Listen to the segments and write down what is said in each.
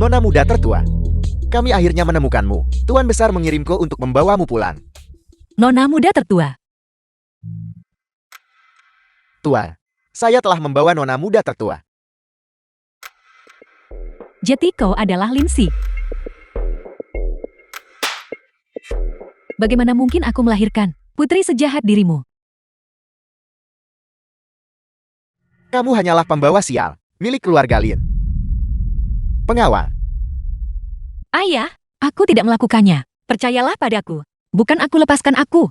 Nona muda tertua. Kami akhirnya menemukanmu. Tuan Besar mengirimku untuk membawamu pulang. Nona muda tertua. Tua, saya telah membawa Nona muda tertua. Jadi kau adalah Lindsay. Bagaimana mungkin aku melahirkan putri sejahat dirimu? Kamu hanyalah pembawa sial, milik keluarga Lin. Pengawal. Ayah, aku tidak melakukannya. Percayalah padaku. Bukan aku, lepaskan aku.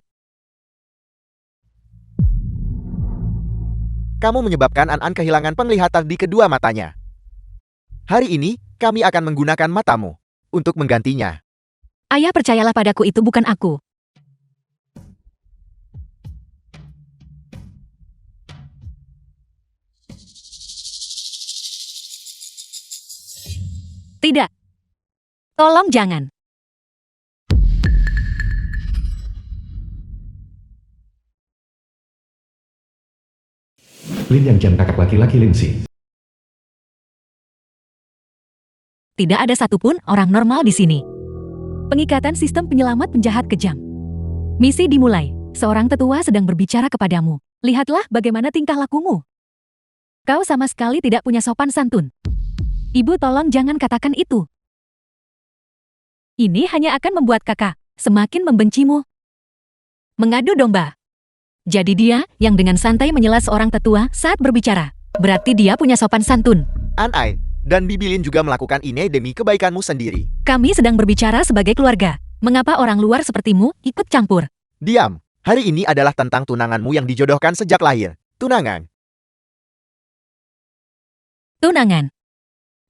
Kamu menyebabkan An kehilangan penglihatan di kedua matanya. Hari ini, kami akan menggunakan matamu untuk menggantinya. Ayah, percayalah padaku, itu bukan aku. Tidak. Tolong jangan. Lin yang jam kakak laki-laki Lindsay. Tidak ada satupun orang normal di sini. Pengikatan sistem penyelamat penjahat kejam. Misi dimulai. Seorang tetua sedang berbicara kepadamu. Lihatlah bagaimana tingkah lakumu. Kau sama sekali tidak punya sopan santun. Ibu, tolong jangan katakan itu. Ini hanya akan membuat kakak semakin membencimu. Mengadu domba. Jadi dia yang dengan santai menyela seorang tetua saat berbicara. Berarti dia punya sopan santun. An dan Bibi Lin juga melakukan ini demi kebaikanmu sendiri. Kami sedang berbicara sebagai keluarga. Mengapa orang luar sepertimu ikut campur? Diam. Hari ini adalah tentang tunanganmu yang dijodohkan sejak lahir. Tunangan. Tunangan.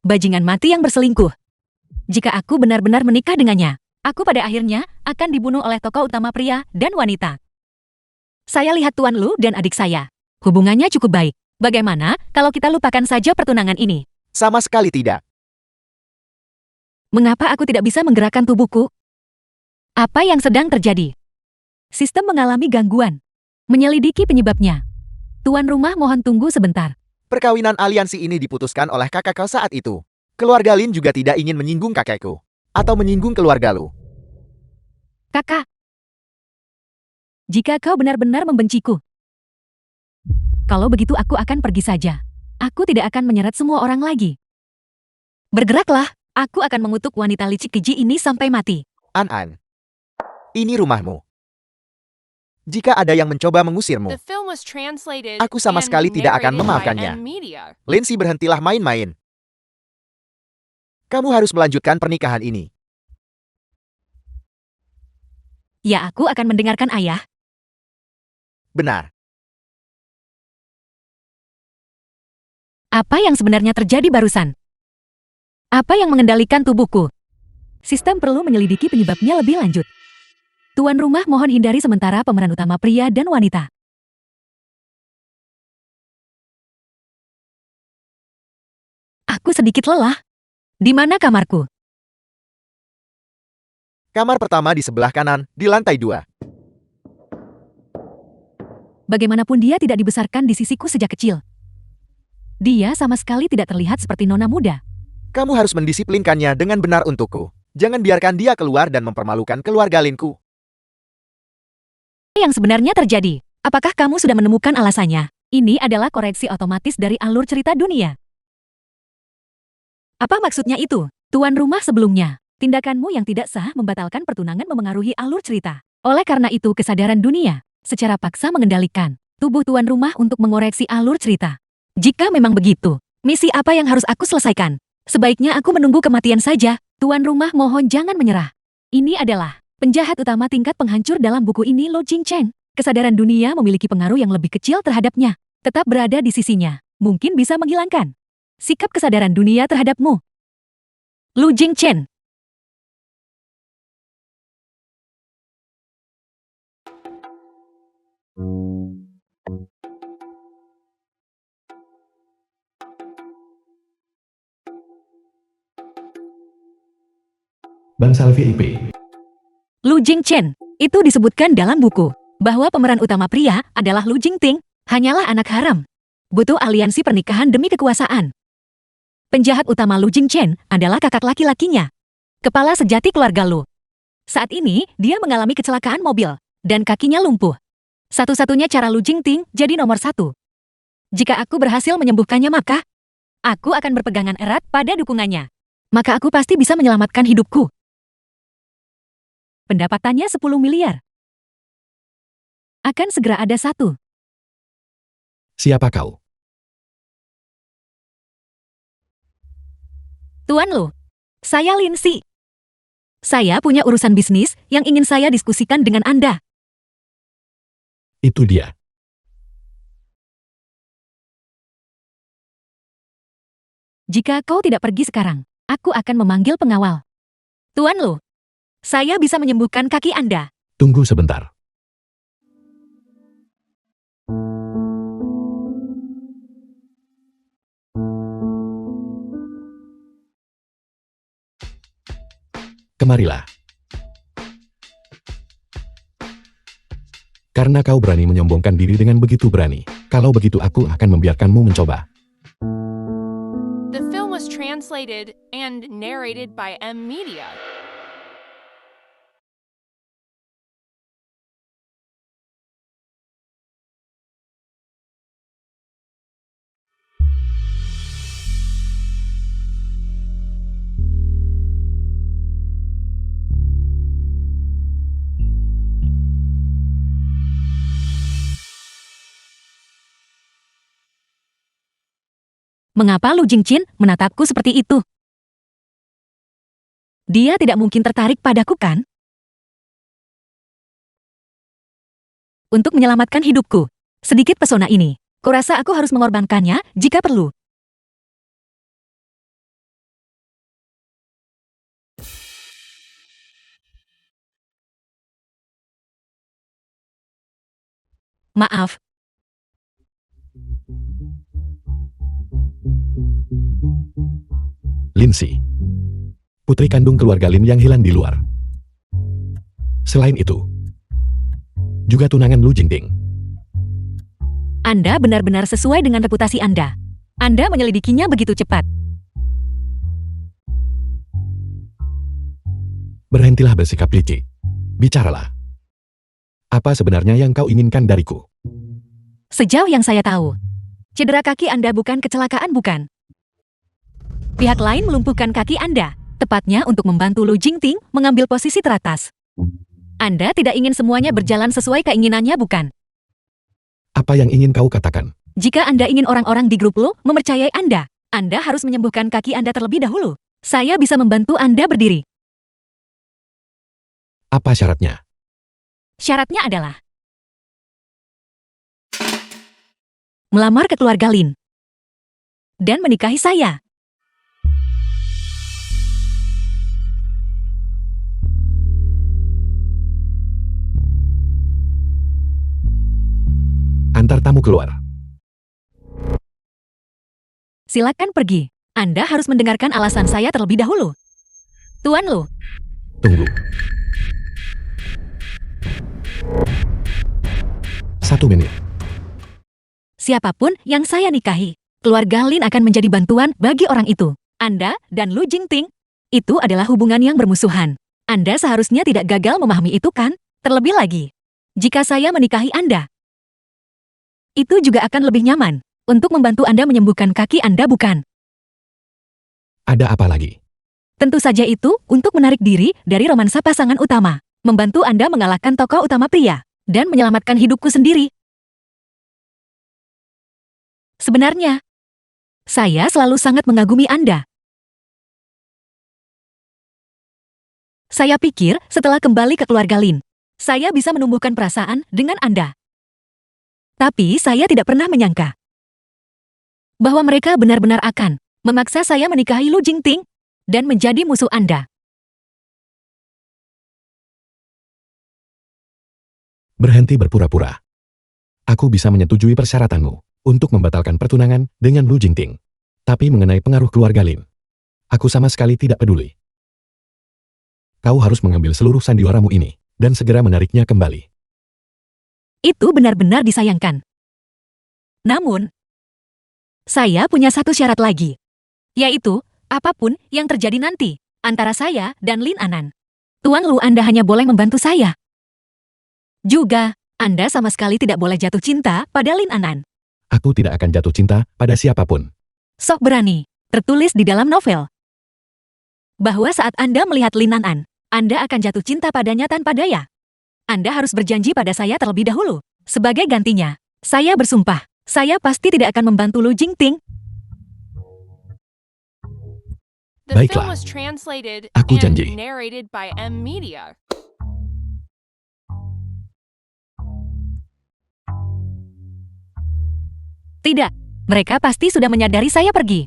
Bajingan mati yang berselingkuh. Jika aku benar-benar menikah dengannya, aku pada akhirnya akan dibunuh oleh tokoh utama pria dan wanita. Saya lihat Tuan Lu dan adik saya. Hubungannya cukup baik. Bagaimana kalau kita lupakan saja pertunangan ini? Sama sekali tidak. Mengapa aku tidak bisa menggerakkan tubuhku? Apa yang sedang terjadi? Sistem mengalami gangguan. Menyelidiki penyebabnya. Tuan rumah mohon tunggu sebentar. Perkawinan aliansi ini diputuskan oleh kakak kau saat itu. Keluarga Lin juga tidak ingin menyinggung kakekku. Atau menyinggung keluarga lu. Kakak. Jika kau benar-benar membenciku. Kalau begitu aku akan pergi saja. Aku tidak akan menyeret semua orang lagi. Bergeraklah, aku akan mengutuk wanita licik keji ini sampai mati. An. Ini rumahmu. Jika ada yang mencoba mengusirmu, aku sama sekali tidak akan memaafkannya. Lindsay, berhentilah main-main. Kamu harus melanjutkan pernikahan ini. Ya, aku akan mendengarkan ayah. Benar. Apa yang sebenarnya terjadi barusan? Apa yang mengendalikan tubuhku? Sistem perlu menyelidiki penyebabnya lebih lanjut. Tuan rumah mohon hindari sementara pemeran utama pria dan wanita. Aku sedikit lelah. Di mana kamarku? Kamar pertama di sebelah kanan, di lantai 2. Bagaimanapun dia tidak dibesarkan di sisiku sejak kecil. Dia sama sekali tidak terlihat seperti nona muda. Kamu harus mendisiplinkannya dengan benar untukku. Jangan biarkan dia keluar dan mempermalukan keluarga Linku. Yang sebenarnya terjadi? Apakah kamu sudah menemukan alasannya? Ini adalah koreksi otomatis dari alur cerita dunia. Apa maksudnya itu? Tuan rumah sebelumnya, tindakanmu yang tidak sah membatalkan pertunangan memengaruhi alur cerita. Oleh karena itu kesadaran dunia secara paksa mengendalikan tubuh tuan rumah untuk mengoreksi alur cerita. Jika memang begitu, misi apa yang harus aku selesaikan? Sebaiknya aku menunggu kematian saja. Tuan rumah mohon jangan menyerah. Ini adalah penjahat utama tingkat penghancur dalam buku ini, Lu Jingchen. Kesadaran dunia memiliki pengaruh yang lebih kecil terhadapnya. Tetap berada di sisinya, mungkin bisa menghilangkan sikap kesadaran dunia terhadapmu. Lu Jingchen. Bangsal VIP. Lu Jingchen, itu disebutkan dalam buku, bahwa pemeran utama pria adalah Lu Jingting, hanyalah anak haram. Butuh aliansi pernikahan demi kekuasaan. Penjahat utama Lu Jingchen adalah kakak laki-lakinya, kepala sejati keluarga Lu. Saat ini, dia mengalami kecelakaan mobil, dan kakinya lumpuh. Satu-satunya cara Lu Jingting jadi nomor 1. Jika aku berhasil menyembuhkannya maka, aku akan berpegangan erat pada dukungannya. Maka aku pasti bisa menyelamatkan hidupku. Pendapatannya 10 miliar. Akan segera ada 1. Siapa kau? Tuan Lu, saya Lindsay. Saya punya urusan bisnis yang ingin saya diskusikan dengan Anda. Itu dia. Jika kau tidak pergi sekarang, aku akan memanggil pengawal. Tuan Lu, saya bisa menyembuhkan kaki Anda. Tunggu sebentar. Kemarilah. Karena kau berani menyombongkan diri dengan begitu berani. Kalau begitu aku akan membiarkanmu mencoba. The film was translated and narrated by M Media. Mengapa Lu Jingchen menatapku seperti itu? Dia tidak mungkin tertarik padaku kan? Untuk menyelamatkan hidupku, sedikit pesona ini, kurasa aku harus mengorbankannya jika perlu. Maaf, Lindsay. Putri kandung keluarga Lin yang hilang di luar. Selain itu, juga tunangan Lu Jingting. Anda benar-benar sesuai dengan reputasi Anda. Anda menyelidikinya begitu cepat. Berhentilah bersikap licik. Bicaralah. Apa sebenarnya yang kau inginkan dariku? Sejauh yang saya tahu, cedera kaki Anda bukan kecelakaan bukan? Pihak lain melumpuhkan kaki Anda, tepatnya untuk membantu Lu Jingting mengambil posisi teratas. Anda tidak ingin semuanya berjalan sesuai keinginannya bukan? Apa yang ingin kau katakan? Jika Anda ingin orang-orang di grup Lu mempercayai Anda harus menyembuhkan kaki Anda terlebih dahulu. Saya bisa membantu Anda berdiri. Apa syaratnya? Syaratnya adalah melamar ke keluarga Lin dan menikahi saya. Antar tamu keluar. Silakan pergi. Anda harus mendengarkan alasan saya terlebih dahulu. Tuan Lu, Tunggu. 1 menit. siapapun yang saya nikahi, keluarga Lin akan menjadi bantuan bagi orang itu. Anda dan Lu Jingting, itu adalah hubungan yang bermusuhan. Anda seharusnya tidak gagal memahami itu kan? Terlebih lagi, jika saya menikahi Anda, itu juga akan lebih nyaman untuk membantu Anda menyembuhkan kaki Anda bukan? Ada apa lagi? Tentu saja itu untuk menarik diri dari romansa pasangan utama, membantu Anda mengalahkan tokoh utama pria, dan menyelamatkan hidupku sendiri. Sebenarnya, saya selalu sangat mengagumi Anda. Saya pikir setelah kembali ke keluarga Lin, saya bisa menumbuhkan perasaan dengan Anda. Tapi saya tidak pernah menyangka bahwa mereka benar-benar akan memaksa saya menikahi Lu Jingting dan menjadi musuh Anda. Berhenti berpura-pura. Aku bisa menyetujui persyaratanmu untuk membatalkan pertunangan dengan Lu Jingting. Tapi mengenai pengaruh keluarga Lin, aku sama sekali tidak peduli. Kau harus mengambil seluruh sandiwaramu ini dan segera menariknya kembali. Itu benar-benar disayangkan. Namun, saya punya satu syarat lagi. Yaitu, apapun yang terjadi nanti, antara saya dan Lin Anan. Tuan Lu, Anda hanya boleh membantu saya. Juga, Anda sama sekali tidak boleh jatuh cinta pada Lin Anan. Aku tidak akan jatuh cinta pada siapapun. Sok berani, tertulis di dalam novel. Bahwa saat Anda melihat Lin Anan, Anda akan jatuh cinta padanya tanpa daya. Anda harus berjanji pada saya terlebih dahulu. Sebagai gantinya, saya bersumpah, saya pasti tidak akan membantu Lu Jingting. The Baiklah. film was translated Aku and janji. narrated by M Media. Tidak, mereka pasti sudah menyadari saya pergi.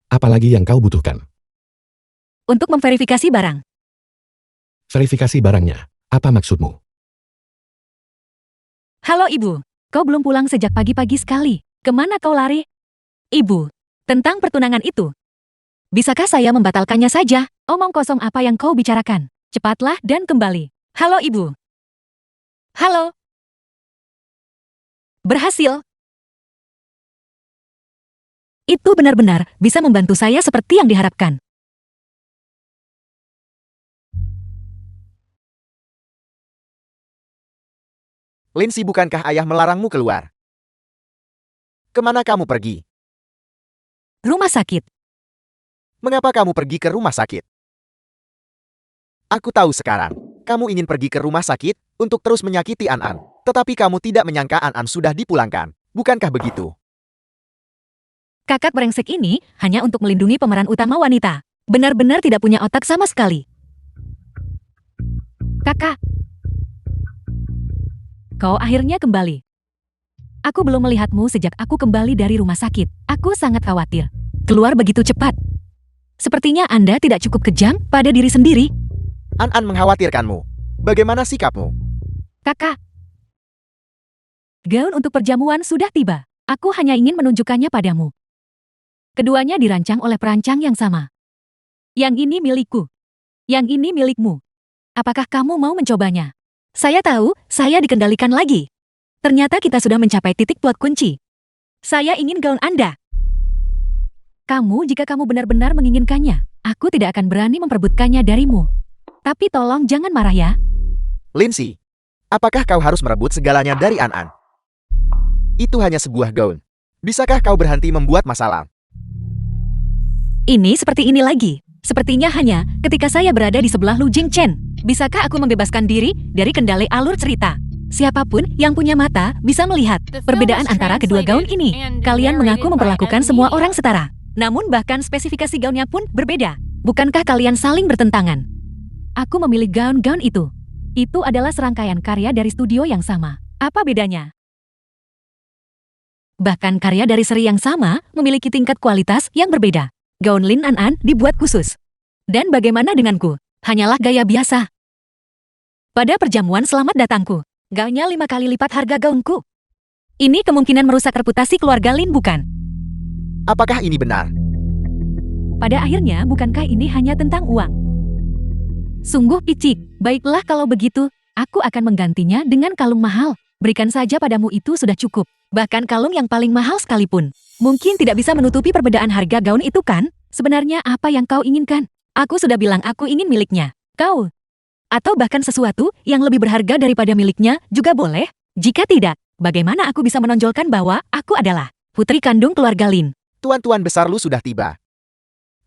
Apalagi yang kau butuhkan? Untuk memverifikasi barang. Verifikasi barangnya. Apa maksudmu? Halo Ibu, kau belum pulang sejak pagi-pagi sekali. Kemana kau lari? Ibu, tentang pertunangan itu. Bisakah saya membatalkannya saja? Omong kosong apa yang kau bicarakan? Cepatlah dan kembali. Halo Ibu. Halo. Berhasil. Itu benar-benar bisa membantu saya seperti yang diharapkan. Lindsay, bukankah ayah melarangmu keluar? Kemana kamu pergi? Rumah sakit. Mengapa kamu pergi ke rumah sakit? Aku tahu sekarang, kamu ingin pergi ke rumah sakit untuk terus menyakiti An-An. Tetapi kamu tidak menyangka An-An sudah dipulangkan. Bukankah begitu? Kakak brengsek ini hanya untuk melindungi pemeran utama wanita. Benar-benar tidak punya otak sama sekali. Kakak. Kau akhirnya kembali. Aku belum melihatmu sejak aku kembali dari rumah sakit. Aku sangat khawatir. Keluar begitu cepat. Sepertinya Anda tidak cukup kejam pada diri sendiri. An-An mengkhawatirkanmu. Bagaimana sikapmu? Kakak. Gaun untuk perjamuan sudah tiba. Aku hanya ingin menunjukkannya padamu. Keduanya dirancang oleh perancang yang sama. Yang ini milikku. Yang ini milikmu. Apakah kamu mau mencobanya? Saya tahu, saya dikendalikan lagi. Ternyata kita sudah mencapai titik plot kunci. Saya ingin gaun Anda. Jika kamu benar-benar menginginkannya, aku tidak akan berani memperebutkannya darimu. Tapi tolong jangan marah ya. Lindsay, apakah kau harus merebut segalanya dari An-An? Itu hanya sebuah gaun. Bisakah kau berhenti membuat masalah? Ini seperti ini lagi. Sepertinya hanya ketika saya berada di sebelah Lu Jingchen. Bisakah aku membebaskan diri dari kendali alur cerita? Siapapun yang punya mata bisa melihat perbedaan antara kedua gaun ini. Kalian mengaku memperlakukan semua orang setara. Namun bahkan spesifikasi gaunnya pun berbeda. Bukankah kalian saling bertentangan? Aku memilih gaun-gaun itu. Itu adalah serangkaian karya dari studio yang sama. Apa bedanya? Bahkan karya dari seri yang sama memiliki tingkat kualitas yang berbeda. Gaun Lin An-An dibuat khusus. Dan bagaimana denganku? Hanyalah gaya biasa. Pada perjamuan selamat datangku, gaunnya 5 kali lipat harga gaunku. Ini kemungkinan merusak reputasi keluarga Lin, bukan? Apakah ini benar? Pada akhirnya, bukankah ini hanya tentang uang? Sungguh picik. Baiklah kalau begitu, aku akan menggantinya dengan kalung mahal. Berikan saja padamu, itu sudah cukup. Bahkan kalung yang paling mahal sekalipun. Mungkin tidak bisa menutupi perbedaan harga gaun itu, kan? Sebenarnya apa yang kau inginkan? Aku sudah bilang aku ingin miliknya. Kau. Atau bahkan sesuatu yang lebih berharga daripada miliknya juga boleh. Jika tidak, bagaimana aku bisa menonjolkan bahwa aku adalah putri kandung keluarga Lin? Tuan-tuan besar Lu sudah tiba.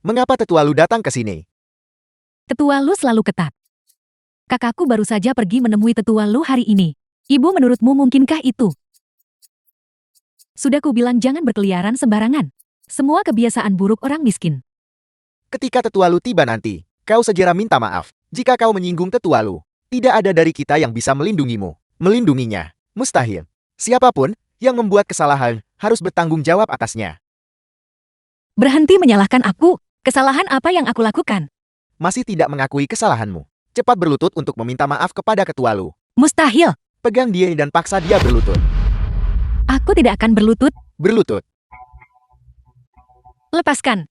Mengapa tetua Lu datang ke sini? Tetua Lu selalu ketat. Kakakku baru saja pergi menemui tetua Lu hari ini. Ibu, menurutmu mungkinkah itu? Sudah kubilang jangan berkeliaran sembarangan. Semua kebiasaan buruk orang miskin. Ketika tetua Lu tiba nanti, kau segera minta maaf. Jika kau menyinggung tetua Lu, tidak ada dari kita yang bisa melindungimu. Melindunginya, mustahil. Siapapun yang membuat kesalahan harus bertanggung jawab atasnya. Berhenti menyalahkan aku. Kesalahan apa yang aku lakukan? Masih tidak mengakui kesalahanmu. Cepat berlutut untuk meminta maaf kepada ketua Lu. Mustahil. Pegang dia dan paksa dia berlutut. Aku tidak akan berlutut. Berlutut. Lepaskan.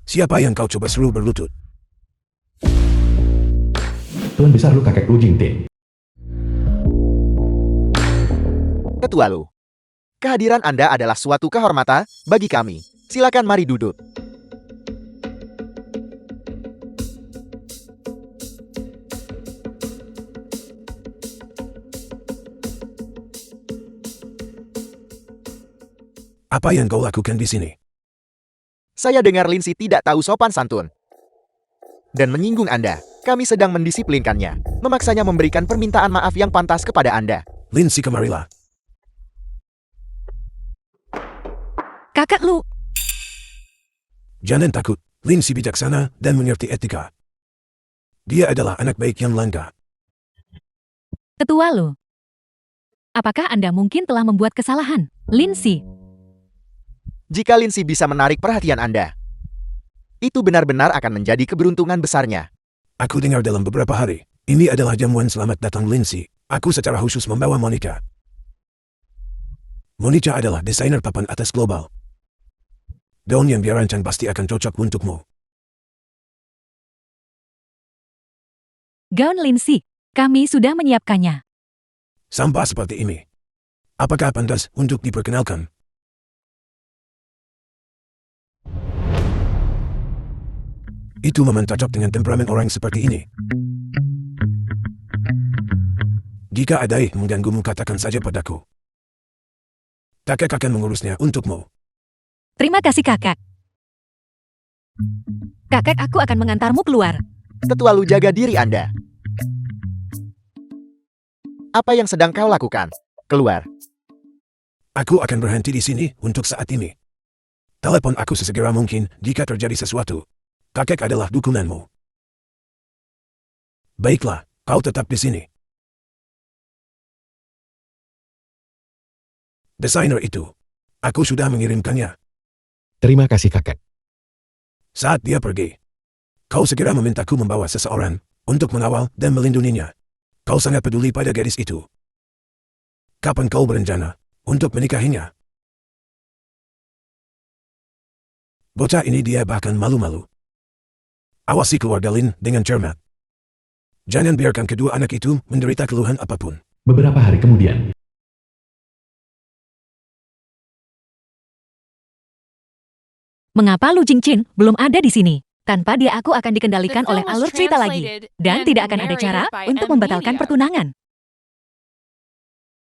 Siapa yang kau coba suruh berlutut? Tuan Besar Lu Kakek Lu Jingting. Tetua Lu. Kehadiran Anda adalah suatu kehormatan bagi kami. Silakan mari duduk. Apa yang kau lakukan di sini? Saya dengar Lin Si tidak tahu sopan santun dan menyinggung Anda. Kami sedang mendisiplinkannya, memaksanya memberikan permintaan maaf yang pantas kepada Anda. Lin Si, kemarilah. Kakak Lu, Jangan takut. Lin Si bijaksana dan mengerti etika. Dia adalah anak baik yang langka. Tetua Lu. Apakah Anda mungkin telah membuat kesalahan? Lin Si. Jika Lin Si bisa menarik perhatian Anda, itu benar-benar akan menjadi keberuntungan besarnya. Aku dengar dalam beberapa hari, ini adalah jamuan selamat datang Lin Si. Aku secara khusus membawa Monica. Monica adalah desainer papan atas global. Daun yang dia rancang pasti akan cocok untukmu. Gaun Lin Si, kami sudah menyiapkannya. Sampah seperti ini. Apakah pantas untuk diperkenalkan? Itu memang cocok dengan temperamen orang seperti ini. Jika ada yang mengganggumu, katakan saja padaku. Kakek akan mengurusnya untukmu. Terima kasih kakak. Kakek, aku akan mengantarmu keluar. Tetua Lu, jaga diri Anda. Apa yang sedang kau lakukan? Keluar. Aku akan berhenti di sini untuk saat ini. Telepon aku sesegera mungkin jika terjadi sesuatu. Kakek adalah dukunganmu. Baiklah, kau tetap di sini. Desainer itu. Aku sudah mengirimkannya. Terima kasih kakek. Saat dia pergi, kau segera memintaku membawa seseorang untuk mengawal dan melindunginya. Kau sangat peduli pada gadis itu. Kapan kau berencana untuk menikahinya? Bocah ini dia bahkan malu-malu. Awasi keluarga Lin dengan cermat. Jangan biarkan kedua anak itu menderita keluhan apapun. Beberapa hari kemudian, Mengapa Lu Jingqin belum ada di sini? Tanpa dia aku akan The dikendalikan oleh film was alur cerita lagi. translated Dan and tidak akan ada narrated cara by untuk M. membatalkan Media. pertunangan.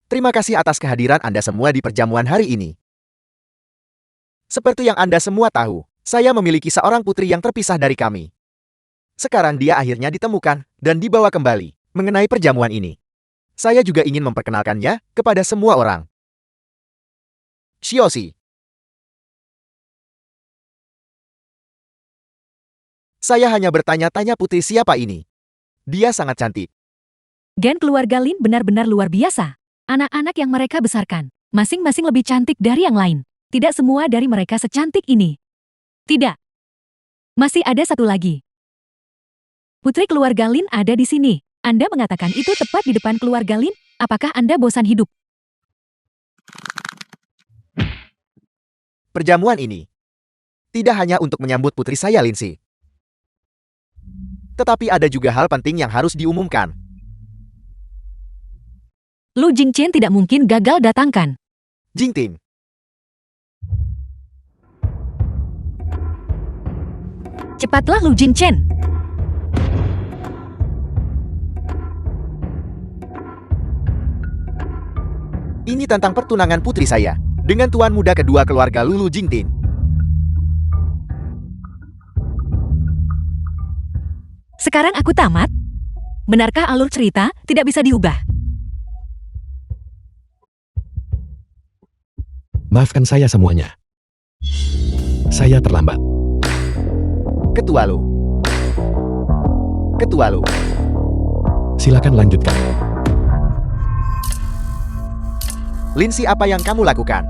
Terima kasih atas kehadiran Anda semua di perjamuan hari ini. Seperti yang Anda semua tahu, saya memiliki seorang putri yang terpisah dari kami. Sekarang dia akhirnya ditemukan dan dibawa kembali. Mengenai perjamuan ini, saya juga ingin memperkenalkannya kepada semua orang. Shioshi. Saya hanya bertanya-tanya putri siapa ini. Dia sangat cantik. Gen keluarga Lin benar-benar luar biasa. Anak-anak yang mereka besarkan, masing-masing lebih cantik dari yang lain. Tidak semua dari mereka secantik ini. Tidak. Masih ada satu lagi. Putri keluarga Lin ada di sini. Anda mengatakan itu tepat di depan keluarga Lin? Apakah Anda bosan hidup? Perjamuan ini tidak hanya untuk menyambut putri saya Lin Si. Tetapi ada juga hal penting yang harus diumumkan. Lu Jingqin tidak mungkin gagal datangkan. Jingting. Cepatlah Lu Jingqin. Ini tentang pertunangan putri saya dengan tuan muda kedua keluarga Lulu Jingtin. Sekarang aku tamat. Benarkah alur cerita tidak bisa diubah? maafkan saya semuanya. Saya terlambat. Ketua Lu. Ketua Lu. Silakan lanjutkan. Lin Si, apa yang kamu lakukan?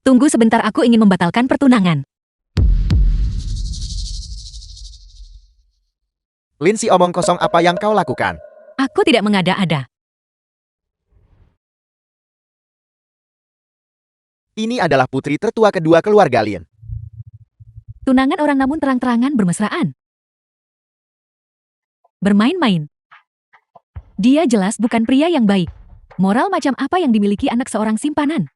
Tunggu sebentar, aku ingin membatalkan pertunangan. Lin Si, omong kosong, apa yang kau lakukan? Aku tidak mengada-ada. Ini adalah putri tertua kedua keluarga Lin. Tunangan orang namun terang-terangan bermesraan. Bermain-main. Dia jelas bukan pria yang baik. Moral macam apa yang dimiliki anak seorang simpanan?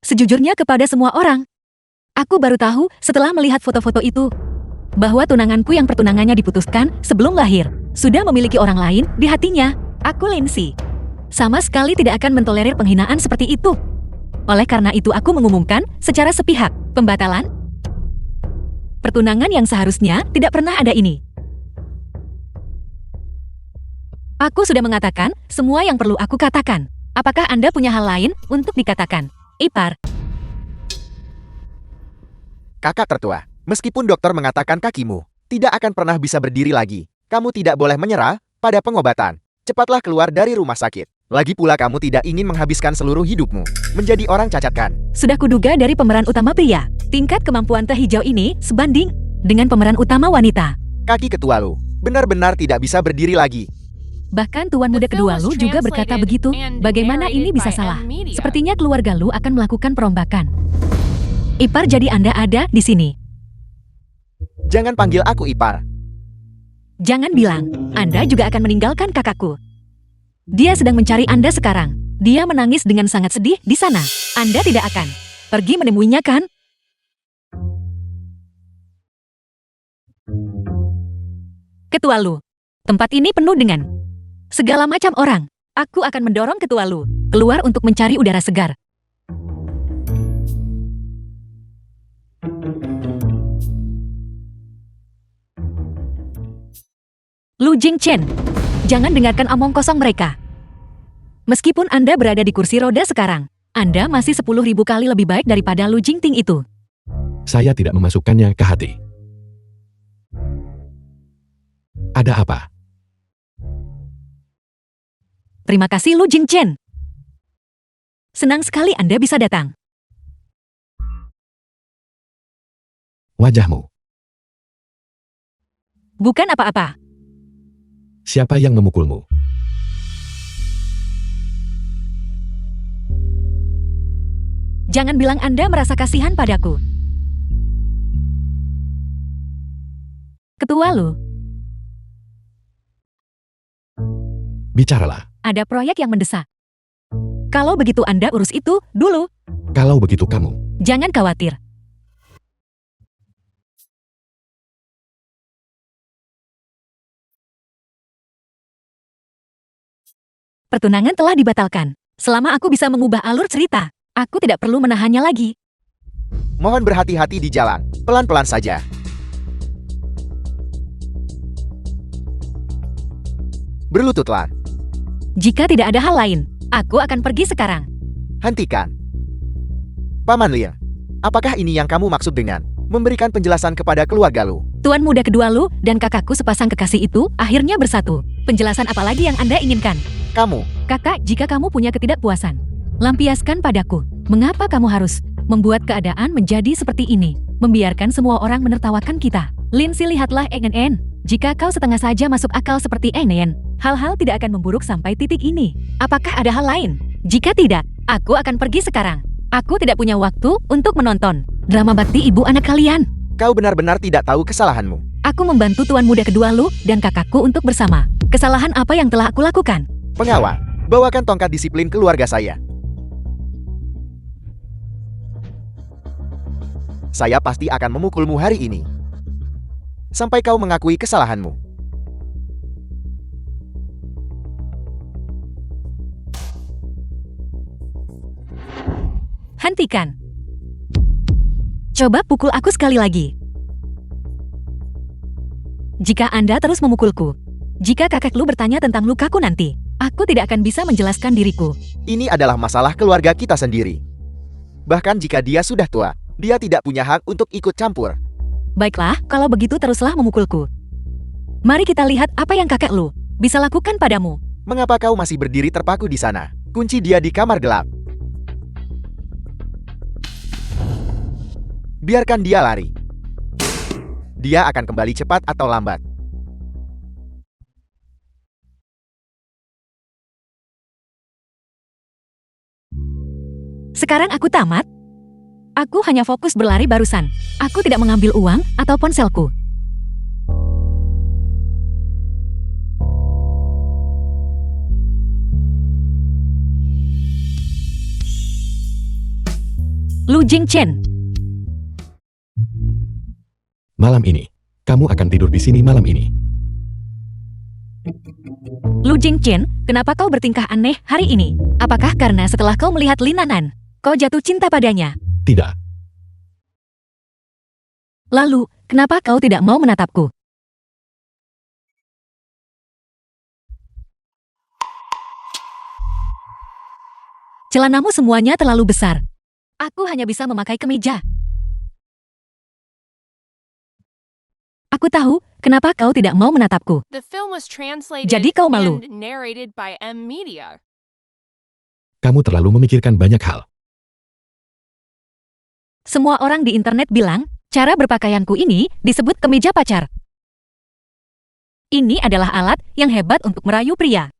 Sejujurnya kepada semua orang, aku baru tahu setelah melihat foto-foto itu, bahwa tunanganku yang pertunangannya diputuskan sebelum lahir, sudah memiliki orang lain di hatinya. Aku Lindsay. Sama sekali tidak akan mentolerir penghinaan seperti itu. Oleh karena itu aku mengumumkan secara sepihak, pembatalan pertunangan yang seharusnya tidak pernah ada ini. Aku sudah mengatakan semua yang perlu aku katakan. Apakah Anda punya hal lain untuk dikatakan? Ipar. Kakak tertua, meskipun dokter mengatakan kakimu tidak akan pernah bisa berdiri lagi, kamu tidak boleh menyerah pada pengobatan. Cepatlah keluar dari rumah sakit. Lagi pula kamu tidak ingin menghabiskan seluruh hidupmu menjadi orang cacat kan? Sudah kuduga dari pemeran utama pria, tingkat kemampuan teh hijau ini sebanding dengan pemeran utama wanita. Kaki ketua lu benar-benar tidak bisa berdiri lagi. Bahkan tuan muda kedua lu juga berkata begitu. Bagaimana ini bisa salah? Sepertinya keluarga lu akan melakukan perombakan. Ipar, jadi Anda ada di sini. Jangan panggil aku Ipar. Jangan bilang, Anda juga akan meninggalkan kakakku. Dia sedang mencari Anda sekarang. Dia menangis dengan sangat sedih di sana. Anda tidak akan pergi menemuinya kan? Ketua lu, tempat ini penuh dengan segala macam orang. Aku akan mendorong ketua lu keluar untuk mencari udara segar. Lu Jingchen, jangan dengarkan omong kosong mereka. Meskipun Anda berada di kursi roda sekarang, Anda masih 10.000 kali lebih baik daripada Lu Jingting itu. Saya tidak memasukkannya ke hati. Ada apa? Terima kasih Lu Jingchen. Senang sekali Anda bisa datang. Wajahmu. Bukan apa-apa. Siapa yang memukulmu? Jangan bilang Anda merasa kasihan padaku. Ketua Lu, Bicaralah. ada proyek yang mendesak. Kalau begitu Anda urus itu dulu. Kalau begitu kamu. Jangan khawatir. Pertunangan telah dibatalkan. Selama aku bisa mengubah alur cerita, aku tidak perlu menahannya lagi. Mohon berhati-hati di jalan, pelan-pelan saja. Berlututlah. Jika tidak ada hal lain, aku akan pergi sekarang. Hentikan. Paman Lia, apakah ini yang kamu maksud dengan memberikan penjelasan kepada keluarga lu? Tuan muda kedua Lu dan kakakku sepasang kekasih itu akhirnya bersatu. Penjelasan apa lagi yang Anda inginkan? Kamu, Kakak, jika kamu punya ketidakpuasan, lampiaskan padaku. Mengapa kamu harus membuat keadaan menjadi seperti ini? Membiarkan semua orang menertawakan kita. Lindsay, lihatlah NN. Jika kau setengah saja masuk akal seperti NN, hal-hal tidak akan memburuk sampai titik ini. Apakah ada hal lain? Jika tidak, aku akan pergi sekarang. Aku tidak punya waktu untuk menonton drama bakti ibu anak kalian. kau benar-benar tidak tahu kesalahanmu. Aku membantu tuan muda kedua Lu dan kakakku untuk bersama. Kesalahan apa yang telah aku lakukan? Pengawal, bawakan tongkat disiplin keluarga saya. Saya pasti akan memukulmu hari ini. Sampai kau mengakui kesalahanmu. Hentikan. Coba pukul aku sekali lagi. Jika Anda terus memukulku, jika kakek Lu bertanya tentang lukaku nanti, aku tidak akan bisa menjelaskan diriku. Ini adalah masalah keluarga kita sendiri. Bahkan jika dia sudah tua, dia tidak punya hak untuk ikut campur. Baiklah, kalau begitu teruslah memukulku. Mari kita lihat apa yang kakek Lu bisa lakukan padamu. Mengapa kau masih berdiri terpaku di sana? Kunci dia di kamar gelap. Biarkan dia lari. Dia akan kembali cepat atau lambat. Sekarang aku tamat. Aku hanya fokus berlari barusan. Aku tidak mengambil uang atau ponselku. Lu Jingchen, Malam ini, kamu akan tidur di sini malam ini. Lu Jingchen, kenapa kau bertingkah aneh hari ini? Apakah karena setelah kau melihat Lin Nanan, kau jatuh cinta padanya? Tidak, Lalu, kenapa kau tidak mau menatapku? Celanamu semuanya terlalu besar. Aku hanya bisa memakai kemeja. Aku tahu kenapa kau tidak mau menatapku. The film was translated Jadi kau malu. and narrated by M Media. kamu terlalu memikirkan banyak hal. Semua orang di internet bilang, cara berpakaianku ini disebut kemeja pacar. Ini adalah alat yang hebat untuk merayu pria.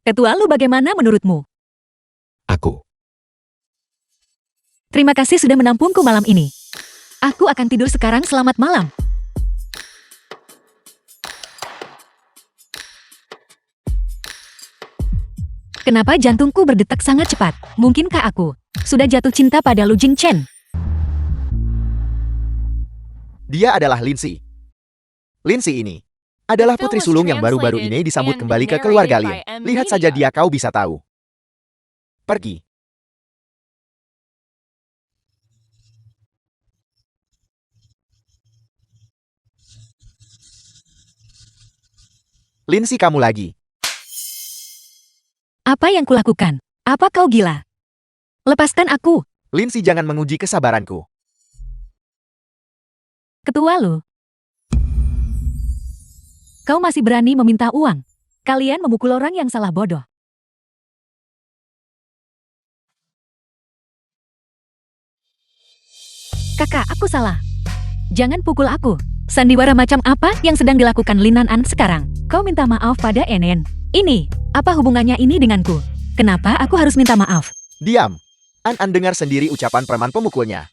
Ketua lu bagaimana menurutmu? Aku, Terima kasih sudah menampungku malam ini. Aku akan tidur sekarang, selamat malam. Kenapa jantungku berdetak sangat cepat? Mungkinkah aku sudah jatuh cinta pada Lu Jingchen? Dia adalah Lindsay. Lindsay ini adalah putri sulung yang baru-baru ini disambut kembali ke keluarga Lin. Lihat saja dia, kau bisa tahu. Pergi. Lindsay, kamu lagi. Apa yang kulakukan? Apa kau gila? Lepaskan aku, Lindsay, jangan menguji kesabaranku. ketua lu. Kau masih berani meminta uang? Kalian memukul orang yang salah bodoh. Kakak, aku salah. Jangan pukul aku. Sandiwara macam apa yang sedang dilakukan Lin Nanan sekarang? Kau minta maaf pada NN. Ini, apa hubungannya ini denganku? Kenapa aku harus minta maaf? Diam. An dengar sendiri ucapan preman pemukulnya.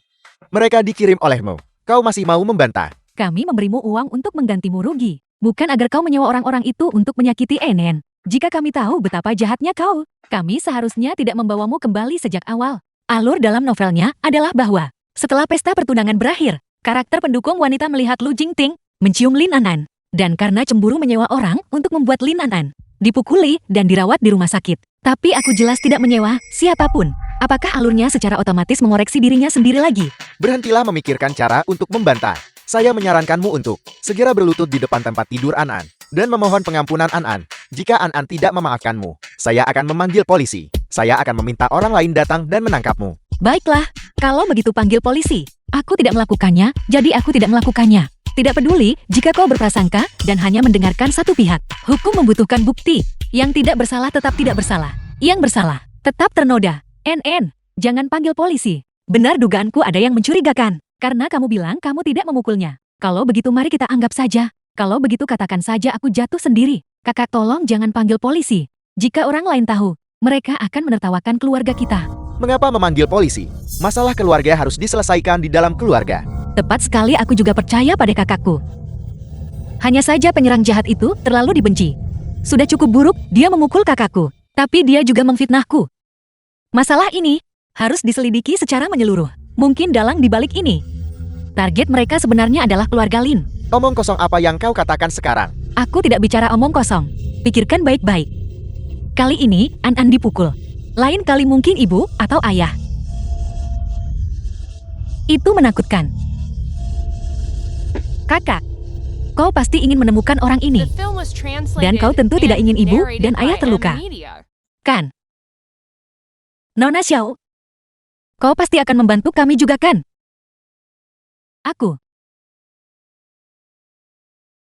Mereka dikirim olehmu. Kau masih mau membantah. Kami memberimu uang untuk menggantimu rugi. Bukan agar kau menyewa orang-orang itu untuk menyakiti NN. Jika kami tahu betapa jahatnya kau, kami seharusnya tidak membawamu kembali sejak awal. Alur dalam novelnya adalah bahwa, setelah pesta pertunangan berakhir, karakter pendukung wanita melihat Lu Jingting mencium Lin Nanan. Dan karena cemburu menyewa orang untuk membuat Lin Nanan dipukuli dan dirawat di rumah sakit. Tapi aku jelas tidak menyewa siapapun. Apakah alurnya secara otomatis mengoreksi dirinya sendiri lagi? Berhentilah memikirkan cara untuk membantah. Saya menyarankanmu untuk segera berlutut di depan tempat tidur An dan memohon pengampunan An. Jika An tidak memaafkanmu, saya akan memanggil polisi. Saya akan meminta orang lain datang dan menangkapmu. Baiklah, kalau begitu panggil polisi. Aku tidak melakukannya, jadi aku tidak melakukannya. Tidak peduli jika kau berprasangka dan hanya mendengarkan satu pihak. Hukum membutuhkan bukti. Yang tidak bersalah tetap tidak bersalah. Yang bersalah tetap ternoda. NN, jangan panggil polisi. Benar dugaanku ada yang mencurigakan. Karena kamu bilang kamu tidak memukulnya. Kalau begitu mari kita anggap saja. Kalau begitu katakan saja aku jatuh sendiri. Kakak tolong jangan panggil polisi. Jika orang lain tahu, mereka akan menertawakan keluarga kita. Mengapa memanggil polisi? Masalah keluarga harus diselesaikan di dalam keluarga. Tepat sekali, aku juga percaya pada kakakku. Hanya saja penyerang jahat itu terlalu dibenci. Sudah cukup buruk dia memukul kakakku. Tapi dia juga memfitnahku. Masalah ini harus diselidiki secara menyeluruh. Mungkin dalang di balik ini. Target mereka sebenarnya adalah keluarga Lin. Omong kosong apa yang kau katakan sekarang? Aku tidak bicara omong kosong. Pikirkan baik-baik. Kali ini An dipukul. Lain kali mungkin ibu atau ayah. Itu menakutkan. Kakak, kau pasti ingin menemukan orang ini, The film was translated dan kau tentu tidak and ingin ibu narrated dan ayah by M terluka. Media. Kan? Nona Xiao, kau pasti akan membantu kami juga kan? Aku.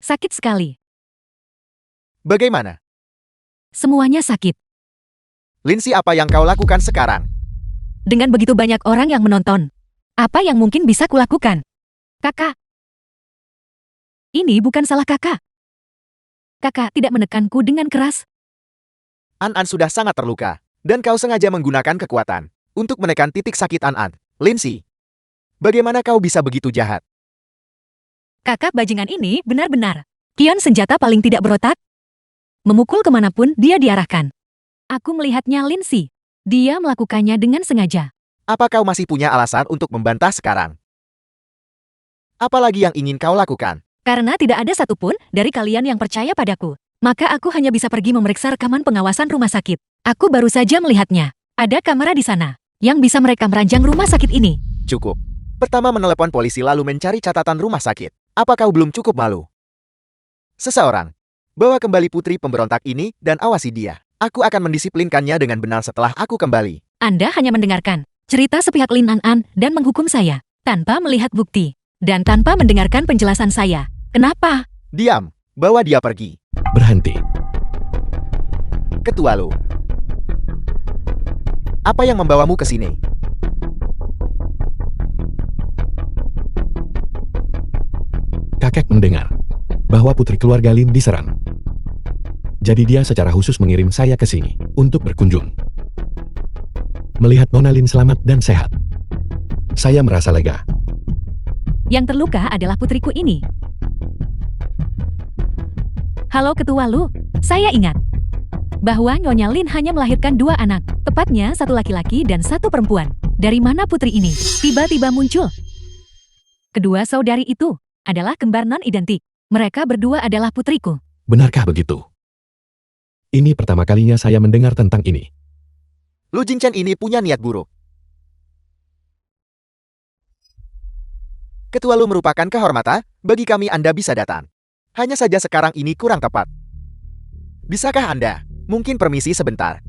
Sakit sekali. Bagaimana? Semuanya sakit. Lindsay, apa yang kau lakukan sekarang? Dengan begitu banyak orang yang menonton, apa yang mungkin bisa kulakukan? Kakak. Ini bukan salah kakak. Kakak tidak menekanku dengan keras. An sudah sangat terluka, dan kau sengaja menggunakan kekuatan untuk menekan titik sakit An. Lindsay, bagaimana kau bisa begitu jahat? Kakak bajingan ini benar-benar kian senjata paling tidak berotak. Memukul kemanapun dia diarahkan. Aku melihatnya Lindsay. Dia melakukannya dengan sengaja. Apa kau masih punya alasan untuk membantah sekarang? Apalagi yang ingin kau lakukan? Karena tidak ada satupun dari kalian yang percaya padaku, maka aku hanya bisa pergi memeriksa rekaman pengawasan rumah sakit. Aku baru saja melihatnya. Ada kamera di sana yang bisa merekam ranjang rumah sakit ini. Cukup. Pertama menelepon polisi lalu mencari catatan rumah sakit. Apa kau belum cukup malu? Seseorang, bawa kembali putri pemberontak ini dan awasi dia. Aku akan mendisiplinkannya dengan benar setelah aku kembali. Anda hanya mendengarkan cerita sepihak Lin An dan menghukum saya tanpa melihat bukti dan tanpa mendengarkan penjelasan saya. Kenapa? Diam, bawa dia pergi. Berhenti. Ketua Lu. Apa yang membawamu ke sini? Kakek mendengar bahwa putri keluarga Lin diserang. Jadi dia secara khusus mengirim saya ke sini untuk berkunjung. Melihat Nona Lin selamat dan sehat, saya merasa lega. Yang terluka adalah putriku ini. Halo Ketua Lu, saya ingat bahwa Nyonya Lin hanya melahirkan 2 anak, tepatnya 1 laki-laki dan 1 perempuan. Dari mana putri ini tiba-tiba muncul? Kedua saudari itu adalah kembar non-identik. Mereka berdua adalah putriku. Benarkah begitu? Ini pertama kalinya saya mendengar tentang ini. Lu Jingchen ini punya niat buruk. Ketua Lu merupakan kehormatan, bagi kami Anda bisa datang. Hanya saja sekarang ini kurang tepat. Bisakah Anda, mungkin permisi sebentar?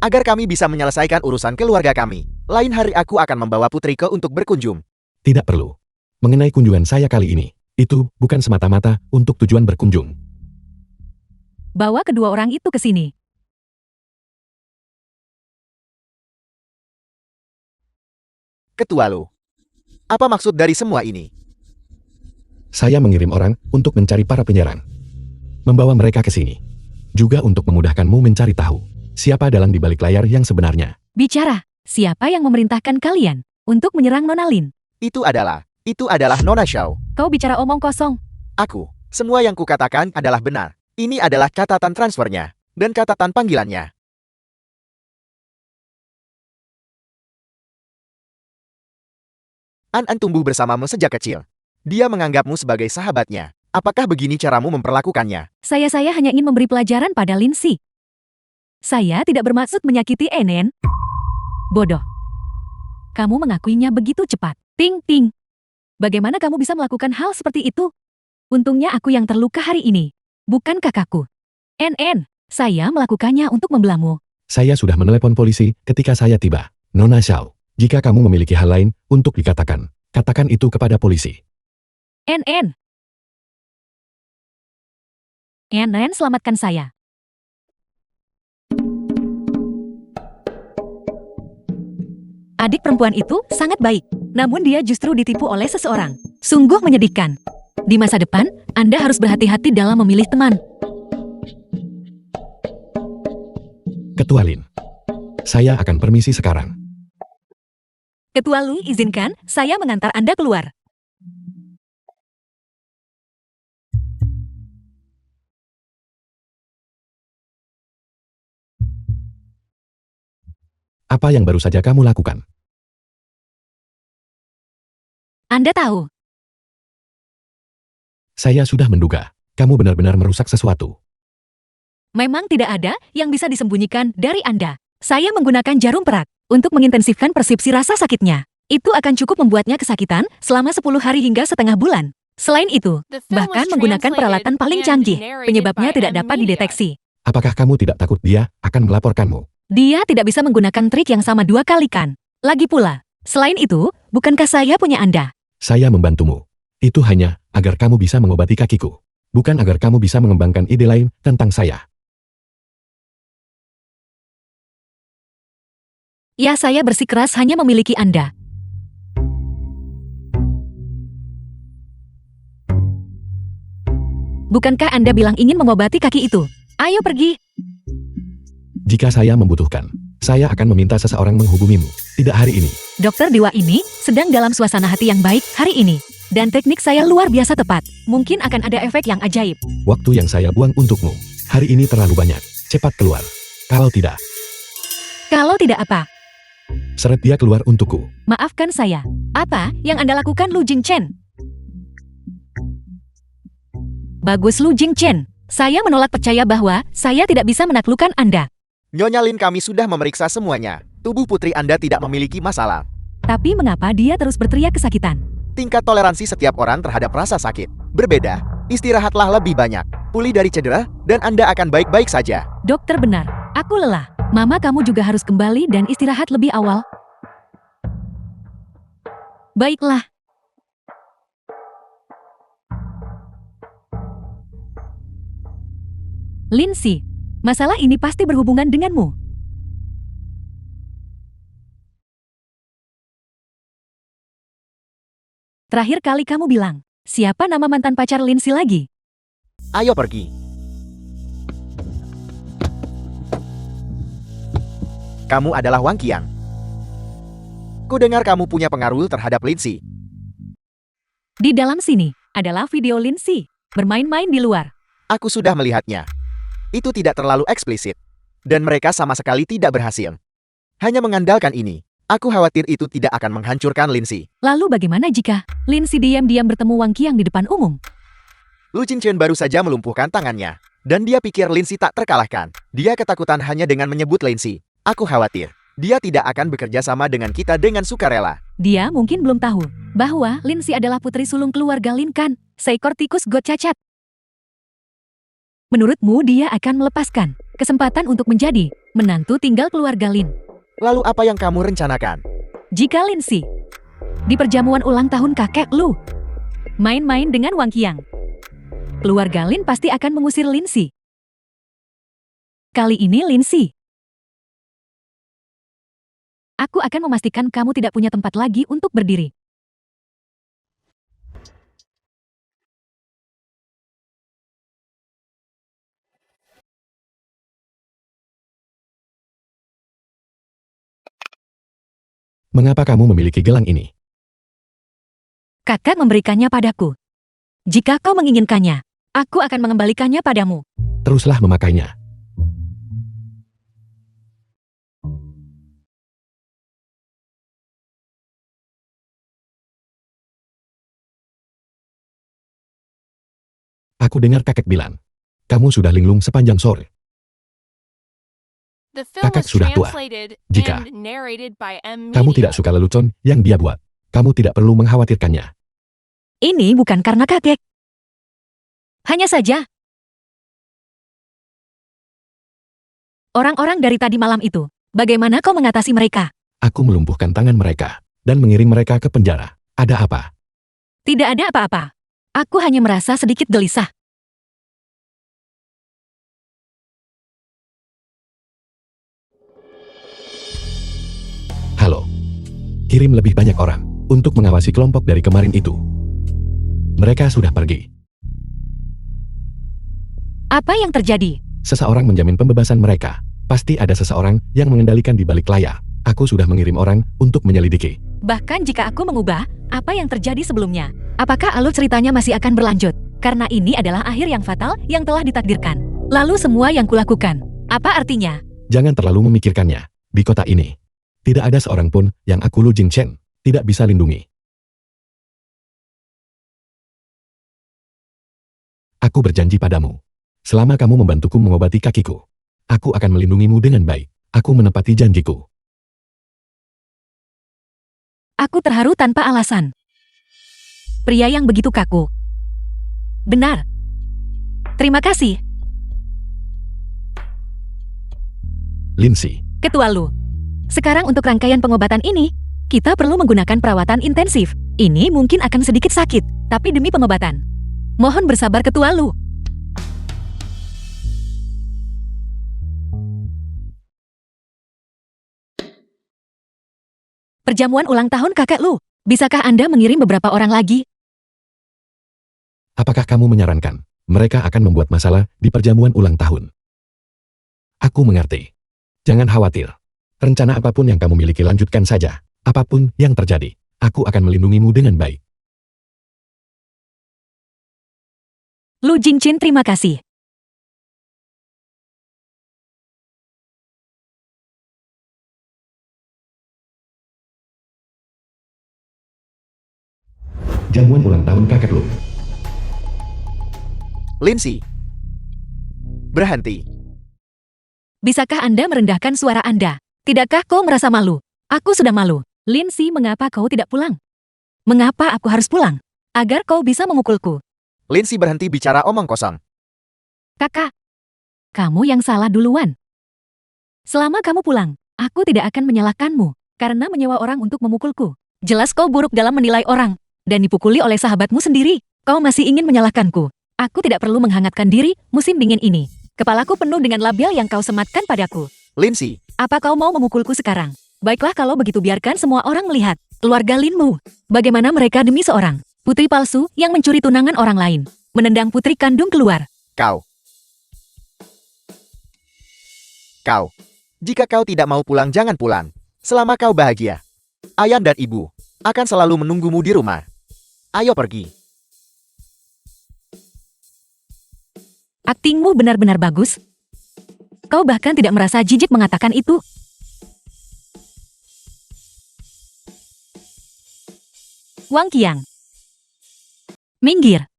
Agar kami bisa menyelesaikan urusan keluarga kami. Lain hari aku akan membawa putriku untuk berkunjung. Tidak perlu. Mengenai kunjungan saya kali ini, itu bukan semata-mata untuk tujuan berkunjung. Bawa kedua orang itu ke sini. Ketua Lu, apa maksud dari semua ini? Saya mengirim orang untuk mencari para penyerang. Membawa mereka ke sini. Juga untuk memudahkanmu mencari tahu siapa dalang di balik layar yang sebenarnya. Bicara, siapa yang memerintahkan kalian untuk menyerang Nona Lin? Itu adalah Nona Xiao. Kau bicara omong kosong. Aku, semua yang kukatakan adalah benar. Ini adalah catatan transfernya dan catatan panggilannya. An tumbuh bersamamu sejak kecil. Dia menganggapmu sebagai sahabatnya. Apakah begini caramu memperlakukannya? Saya hanya ingin memberi pelajaran pada Lindsay. Saya tidak bermaksud menyakiti Enen. Bodoh. Kamu mengakuinya begitu cepat. Ting ting. Bagaimana kamu bisa melakukan hal seperti itu? Untungnya aku yang terluka hari ini. Bukan kakakku. NN, saya melakukannya untuk membelamu. Saya sudah menelepon polisi ketika saya tiba. Nona Xiao, jika kamu memiliki hal lain untuk dikatakan, katakan itu kepada polisi. NN, selamatkan saya. Adik perempuan itu sangat baik, namun dia justru ditipu oleh seseorang. Sungguh menyedihkan. Di masa depan, Anda harus berhati-hati dalam memilih teman. Ketua Lin, saya akan permisi sekarang. Ketua Lu, izinkan saya mengantar Anda keluar. Apa yang baru saja kamu lakukan? Anda tahu. Saya sudah menduga, kamu benar-benar merusak sesuatu. Memang tidak ada yang bisa disembunyikan dari Anda. Saya menggunakan jarum perak untuk mengintensifkan persepsi rasa sakitnya. Itu akan cukup membuatnya kesakitan selama 10 hari hingga setengah bulan. Selain itu, bahkan menggunakan peralatan paling canggih, penyebabnya tidak dapat dideteksi. Apakah kamu tidak takut dia akan melaporkanmu? Dia tidak bisa menggunakan trik yang sama 2 kali kan? Lagi pula, selain itu, bukankah saya punya Anda? Saya membantumu. Itu hanya agar kamu bisa mengobati kakiku. Bukan agar kamu bisa mengembangkan ide lain tentang saya. Ya, saya bersikeras hanya memiliki Anda. Bukankah Anda bilang ingin mengobati kaki itu? Ayo pergi. Jika saya membutuhkan, Saya akan meminta seseorang menghubungimu. Tidak hari ini. Dokter Dewa ini sedang dalam suasana hati yang baik hari ini. Dan teknik saya luar biasa tepat. Mungkin akan ada efek yang ajaib. Waktu yang saya buang untukmu. Hari ini terlalu banyak. Cepat keluar. Kalau tidak, apa? seret dia keluar untukku. Maafkan saya. Apa yang Anda lakukan, Lu Jingchen? Bagus, Lu Jingchen. Saya menolak percaya bahwa saya tidak bisa menaklukkan Anda. Nyonya Lin, kami sudah memeriksa semuanya. Tubuh putri Anda tidak memiliki masalah. Tapi mengapa dia terus berteriak kesakitan? Tingkat toleransi setiap orang terhadap rasa sakit berbeda. Istirahatlah lebih banyak. Pulih dari cedera, dan Anda akan baik-baik saja. Dokter benar. Aku lelah. Mama, kamu juga harus kembali dan istirahat lebih awal. Baiklah. Lindsay, masalah ini pasti berhubungan denganmu. Terakhir kali kamu bilang, siapa nama mantan pacar Lindsay lagi? Ayo pergi. Kamu adalah Wang Qiang. Kudengar kamu punya pengaruh terhadap Lindsay. Di dalam sini adalah video Lindsay bermain-main di luar. Aku sudah melihatnya. Itu tidak terlalu eksplisit. Dan mereka sama sekali tidak berhasil. Hanya mengandalkan ini. Aku khawatir itu tidak akan menghancurkan Lindsay. Lalu bagaimana jika Lindsay diam-diam bertemu Wang Qiang di depan umum? Lu Jingchen baru saja melumpuhkan tangannya. Dan dia pikir Lindsay tak terkalahkan. Dia ketakutan hanya dengan menyebut Lindsay. Aku khawatir. Dia tidak akan bekerja sama dengan kita dengan sukarela. Dia mungkin belum tahu bahwa Lindsay adalah putri sulung keluarga Lin Kan, seekor tikus got cacat. Menurutmu dia akan melepaskan kesempatan untuk menjadi menantu tinggal keluarga Lin? Lalu apa yang kamu rencanakan? Jika Lindsay di perjamuan ulang tahun kakek Lu main-main dengan Wang Qiang, keluarga Lin pasti akan mengusir Lindsay. Kali ini Lindsay, aku akan memastikan kamu tidak punya tempat lagi untuk berdiri. Mengapa kamu memiliki gelang ini? Kakak memberikannya padaku. Jika kau menginginkannya, aku akan mengembalikannya padamu. Teruslah memakainya. Aku dengar kakek bilang, kamu sudah linglung sepanjang sore. The film Kakak was sudah tua. translated Jika and narrated by M. kamu Media. tidak suka lelucon yang dia buat, kamu tidak perlu mengkhawatirkannya. Ini bukan karena kakek. Hanya saja, orang-orang dari tadi malam itu, bagaimana kau mengatasi mereka? Aku melumpuhkan tangan mereka dan mengirim mereka ke penjara. Ada apa? Tidak ada apa-apa. Aku hanya merasa sedikit gelisah. Halo. Kirim lebih banyak orang untuk mengawasi kelompok dari kemarin itu. Mereka sudah pergi. Apa yang terjadi? Seseorang menjamin pembebasan mereka. Pasti ada seseorang yang mengendalikan di balik layar. Aku sudah mengirim orang untuk menyelidiki. Bahkan jika aku mengubah apa yang terjadi sebelumnya, apakah alur ceritanya masih akan berlanjut? Karena ini adalah akhir yang fatal yang telah ditakdirkan. Lalu semua yang kulakukan, apa artinya? Jangan terlalu memikirkannya. Di kota ini, tidak ada seorang pun yang aku Lu Jingchen tidak bisa lindungi. Aku berjanji padamu. Selama kamu membantuku mengobati kakiku, aku akan melindungimu dengan baik. Aku menepati janjiku. Aku terharu tanpa alasan. Pria yang begitu kaku. Benar. Terima kasih, Lindsay, Ketua Lu. Sekarang untuk rangkaian pengobatan ini, kita perlu menggunakan perawatan intensif. Ini mungkin akan sedikit sakit, tapi demi pengobatan. Mohon bersabar, Ketua Lu. Perjamuan ulang tahun kakek Lu. Bisakah Anda mengirim beberapa orang lagi? apakah kamu menyarankan mereka akan membuat masalah di perjamuan ulang tahun? Aku mengerti. Jangan khawatir. Rencana apapun yang kamu miliki lanjutkan saja. Apapun yang terjadi, aku akan melindungimu dengan baik. Lu Jingchen, terima kasih. Jamuan ulang tahun kakak Lu. Lindsay. Berhenti. Bisakah Anda merendahkan suara Anda? Tidakkah kau merasa malu? Aku sudah malu. Lindsay, mengapa kau tidak pulang? Mengapa aku harus pulang? Agar kau bisa memukulku. Lindsay berhenti bicara omong kosong. Kakak, kamu yang salah duluan. Selama kamu pulang, aku tidak akan menyalahkanmu karena menyewa orang untuk memukulku. Jelas kau buruk dalam menilai orang dan dipukuli oleh sahabatmu sendiri. Kau masih ingin menyalahkanku. Aku tidak perlu menghangatkan diri musim dingin ini. Kepalaku penuh dengan label yang kau sematkan padaku. Lindsay. Apa kau mau memukulku sekarang? Baiklah kalau begitu, biarkan semua orang melihat. Keluarga Linmu, bagaimana mereka demi seorang putri palsu yang mencuri tunangan orang lain, menendang putri kandung keluar. Kau. Jika kau tidak mau pulang, jangan pulang. Selama kau bahagia, ayah dan ibu akan selalu menunggumu di rumah. Ayo pergi. Aktingmu benar-benar bagus. Kau bahkan tidak merasa jijik mengatakan itu. Wang Qiang. Minggir.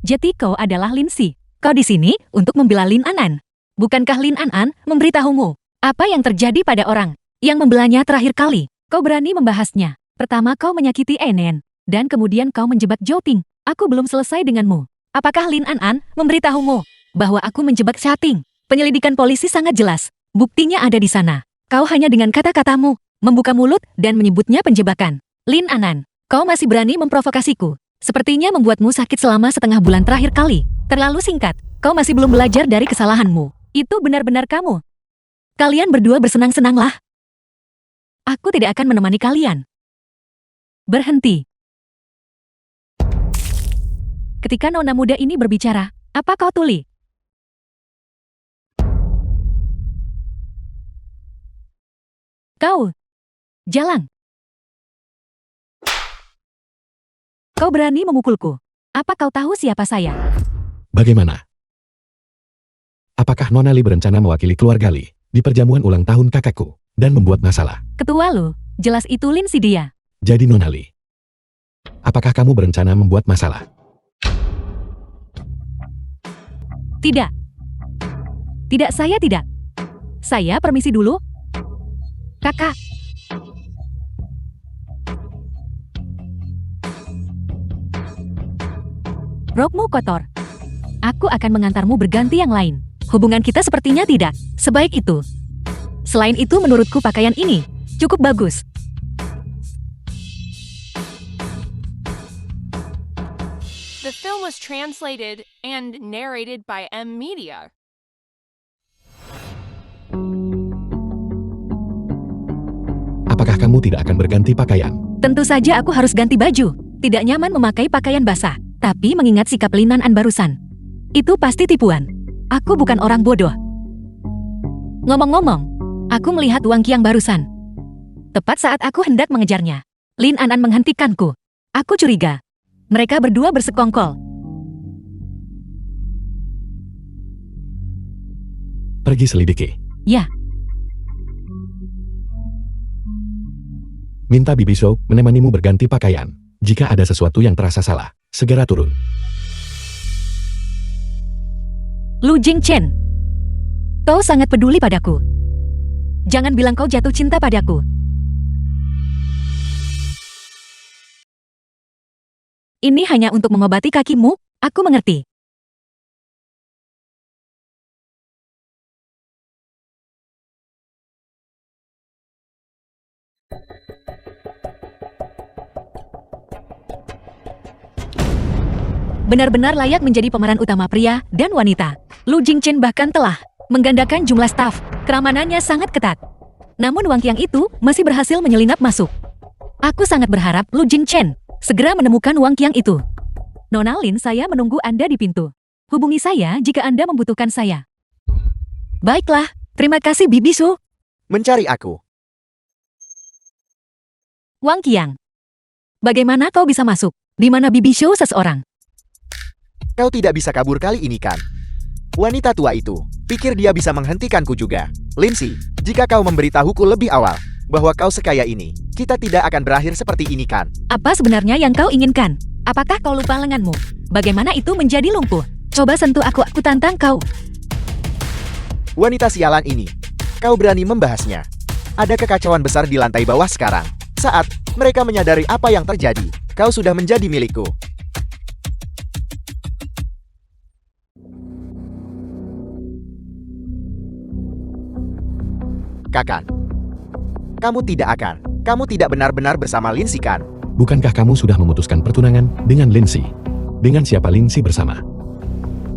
Jadi kau adalah Lindsay. Kau di sini untuk membela Lin Anan. Bukankah Lin Anan memberitahumu apa yang terjadi pada orang yang membelanya terakhir kali? Kau berani membahasnya. Pertama kau menyakiti Enen, dan kemudian kau menjebak Zhou Ting. Aku belum selesai denganmu. Apakah Lin Anan memberitahumu bahwa aku menjebak Xia Ting? Penyelidikan polisi sangat jelas. Buktinya ada di sana. Kau hanya dengan kata-katamu membuka mulut dan menyebutnya penjebakan. Lin Anan, kau masih berani memprovokasiku. Sepertinya membuatmu sakit selama setengah bulan terakhir kali. Terlalu singkat. Kau masih belum belajar dari kesalahanmu. Itu benar-benar kamu. Kalian berdua bersenang-senanglah. Aku tidak akan menemani kalian. Berhenti. Ketika nona muda ini berbicara, apa kau tuli? Kau. Jalan. Kau berani memukulku. Apa kau tahu siapa saya? Bagaimana? Apakah Nona Li berencana mewakili keluarga Li di perjamuan ulang tahun kakakku dan membuat masalah? Ketua lu, jelas itu Lindsay dia. Jadi Nona Li, apakah kamu berencana membuat masalah? Tidak. Tidak, saya tidak. Saya permisi dulu. Kakak. Rokmu kotor. Aku akan mengantarmu berganti yang lain. Hubungan kita sepertinya tidak sebaik itu. Selain itu, menurutku pakaian ini cukup bagus. The film was translated and narrated by M Media. Apakah kamu tidak akan berganti pakaian? Tentu saja aku harus ganti baju. Tidak nyaman memakai pakaian basah. Tapi mengingat sikap Lin Anan barusan, itu pasti tipuan. Aku bukan orang bodoh. Ngomong-ngomong, aku melihat Wang Qiang barusan. Tepat saat aku hendak mengejarnya, Lin Anan menghentikanku. Aku curiga. Mereka berdua bersekongkol. Pergi selidiki. Ya. Minta Bibi Shou menemanimu berganti pakaian. Jika ada sesuatu yang terasa salah, segera turun. Lu Jingchen, kau sangat peduli padaku. Jangan bilang kau jatuh cinta padaku. Ini hanya untuk mengobati kakimu, aku mengerti. Benar-benar layak menjadi pemeran utama pria dan wanita. Lu Jingchen bahkan telah menggandakan jumlah staf. Keamanannya sangat ketat. Namun Wang Qiang itu masih berhasil menyelinap masuk. Aku sangat berharap Lu Jingchen segera menemukan Wang Qiang itu. Nona Lin, saya menunggu Anda di pintu. Hubungi saya jika Anda membutuhkan saya. Baiklah, Terima kasih Bibi Su. Mencari aku. Wang Qiang. Bagaimana kau bisa masuk? Di mana Bibi Su seseorang? Kau tidak bisa kabur kali ini kan? Wanita tua itu, pikir dia bisa menghentikanku juga. Lindsay, jika kau memberitahuku lebih awal bahwa kau sekaya ini, kita tidak akan berakhir seperti ini kan? Apa sebenarnya yang kau inginkan? Apakah kau lupa lenganmu? Bagaimana itu menjadi lumpuh? Coba sentuh aku tantang kau. Wanita sialan ini, kau berani membahasnya. Ada kekacauan besar di lantai bawah sekarang. Saat mereka menyadari apa yang terjadi, kau sudah menjadi milikku. Kakak, kamu tidak benar-benar bersama Lindsay kan? Bukankah kamu sudah memutuskan pertunangan dengan Lindsay? Dengan siapa Lindsay bersama?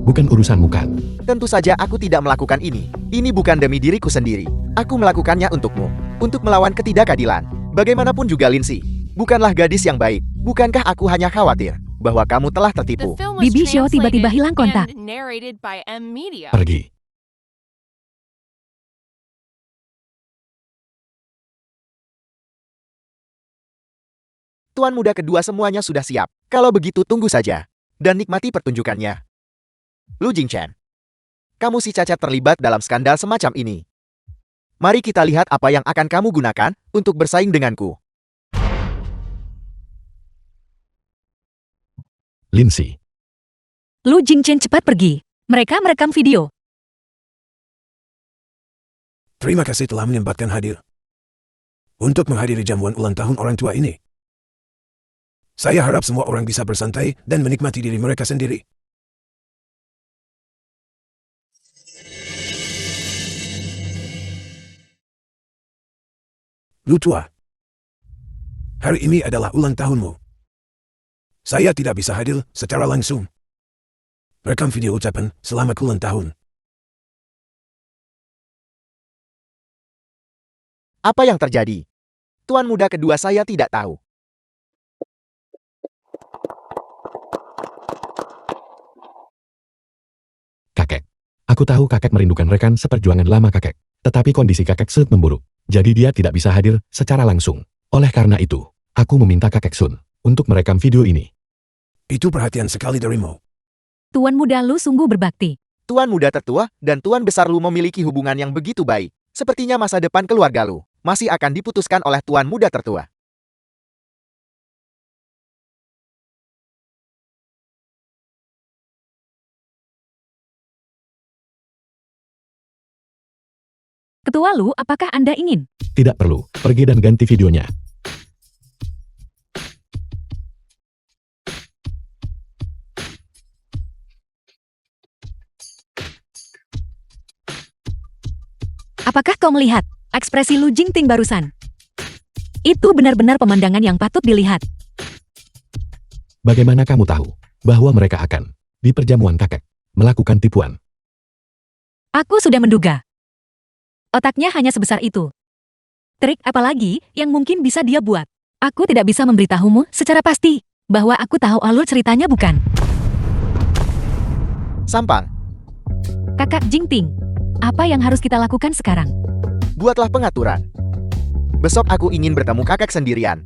Bukan urusanmu kan? Tentu saja aku tidak melakukan ini. Ini bukan demi diriku sendiri. Aku melakukannya untukmu. Untuk melawan ketidakadilan. Bagaimanapun juga Lindsay, bukanlah gadis yang baik. Bukankah aku hanya khawatir bahwa kamu telah The tertipu? film was Bibi Xiao tiba-tiba translated hilang kontak. and narrated by M Media. Pergi. Tuan muda kedua semuanya sudah siap. Kalau begitu tunggu saja. Dan nikmati pertunjukannya. Lu Jingchen, kamu si cacat terlibat dalam skandal semacam ini. Mari kita lihat apa yang akan kamu gunakan untuk bersaing denganku. Lindsay. Lu Jingchen cepat pergi. Mereka merekam video. Terima kasih telah menyempatkan hadir. Untuk menghadiri jamuan ulang tahun orang tua ini. Saya harap semua orang bisa bersantai dan menikmati diri mereka sendiri. Lu tua. Hari ini adalah ulang tahunmu. Saya tidak bisa hadir secara langsung. Rekam video ucapan selamat ulang tahun. Apa yang terjadi? Tuan muda kedua saya tidak tahu. Kakek. Aku tahu kakek merindukan rekan seperjuangan lama kakek. Tetapi kondisi kakek Sun memburuk. Jadi dia tidak bisa hadir secara langsung. Oleh karena itu, aku meminta kakek Sun untuk merekam video ini. Itu perhatian sekali darimu. Tuan muda Lu sungguh berbakti. Tuan muda tertua dan Tuan besar Lu memiliki hubungan yang begitu baik. Sepertinya masa depan keluarga Lu masih akan diputuskan oleh Tuan muda tertua. Ketua Lu, apakah Anda ingin? Tidak perlu, pergi dan ganti videonya. Apakah kau melihat ekspresi Lu Jingting barusan? Itu benar-benar pemandangan yang patut dilihat. Bagaimana kamu tahu bahwa mereka akan, di perjamuan kakek, melakukan tipuan? Aku sudah menduga. Otaknya hanya sebesar itu. Trik apa lagi yang mungkin bisa dia buat? Aku tidak bisa memberitahumu secara pasti bahwa aku tahu alur ceritanya bukan. Sampang, Kakak Jingting, apa yang harus kita lakukan sekarang? buatlah pengaturan. Besok aku ingin bertemu kakak sendirian.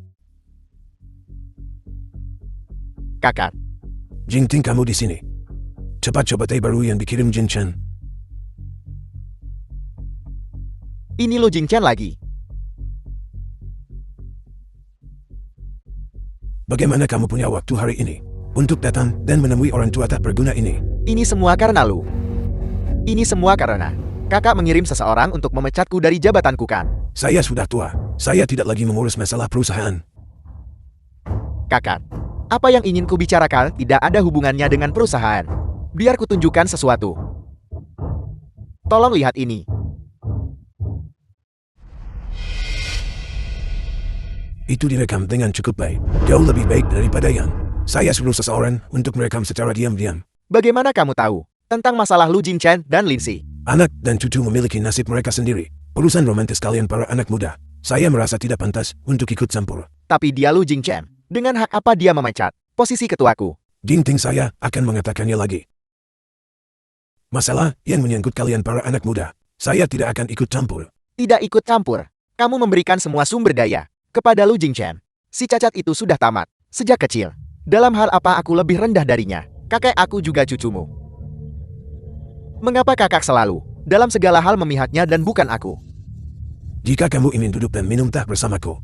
Kakak, Jingting kamu di sini. Cepat coba teh baru yang dikirim Jin Chen. ini Lu Jingchen lagi. Bagaimana kamu punya waktu hari ini untuk datang dan menemui orang tua tak berguna ini? Ini semua karena Lu. Ini semua karena kakak mengirim seseorang untuk memecatku dari jabatanku kan? Saya sudah tua. Saya tidak lagi mengurus masalah perusahaan. Kakak, apa yang ingin ku bicarakan tidak ada hubungannya dengan perusahaan. Biar ku tunjukkan sesuatu. Tolong lihat ini. Itu direkam dengan cukup baik. Jauh lebih baik daripada yang saya suruh seseorang untuk merekam secara diam-diam. Bagaimana kamu tahu tentang masalah Lu Jingchen dan Lindsay? Anak dan cucu memiliki nasib mereka sendiri. Urusan romantis kalian para anak muda. Saya merasa tidak pantas untuk ikut campur. Tapi dia Lu Jingchen. Dengan hak apa dia memecat posisi ketuaku? Jingting saya akan mengatakannya lagi. Masalah yang menyangkut kalian para anak muda. Saya tidak akan ikut campur. Tidak ikut campur. Kamu memberikan semua sumber daya kepada Lu Jingchen. Si cacat itu sudah tamat sejak kecil. Dalam hal apa aku lebih rendah darinya? Kakek aku juga cucumu. Mengapa kakak selalu dalam segala hal memihaknya dan bukan aku? Jika kamu ingin duduk dan minum teh bersamaku,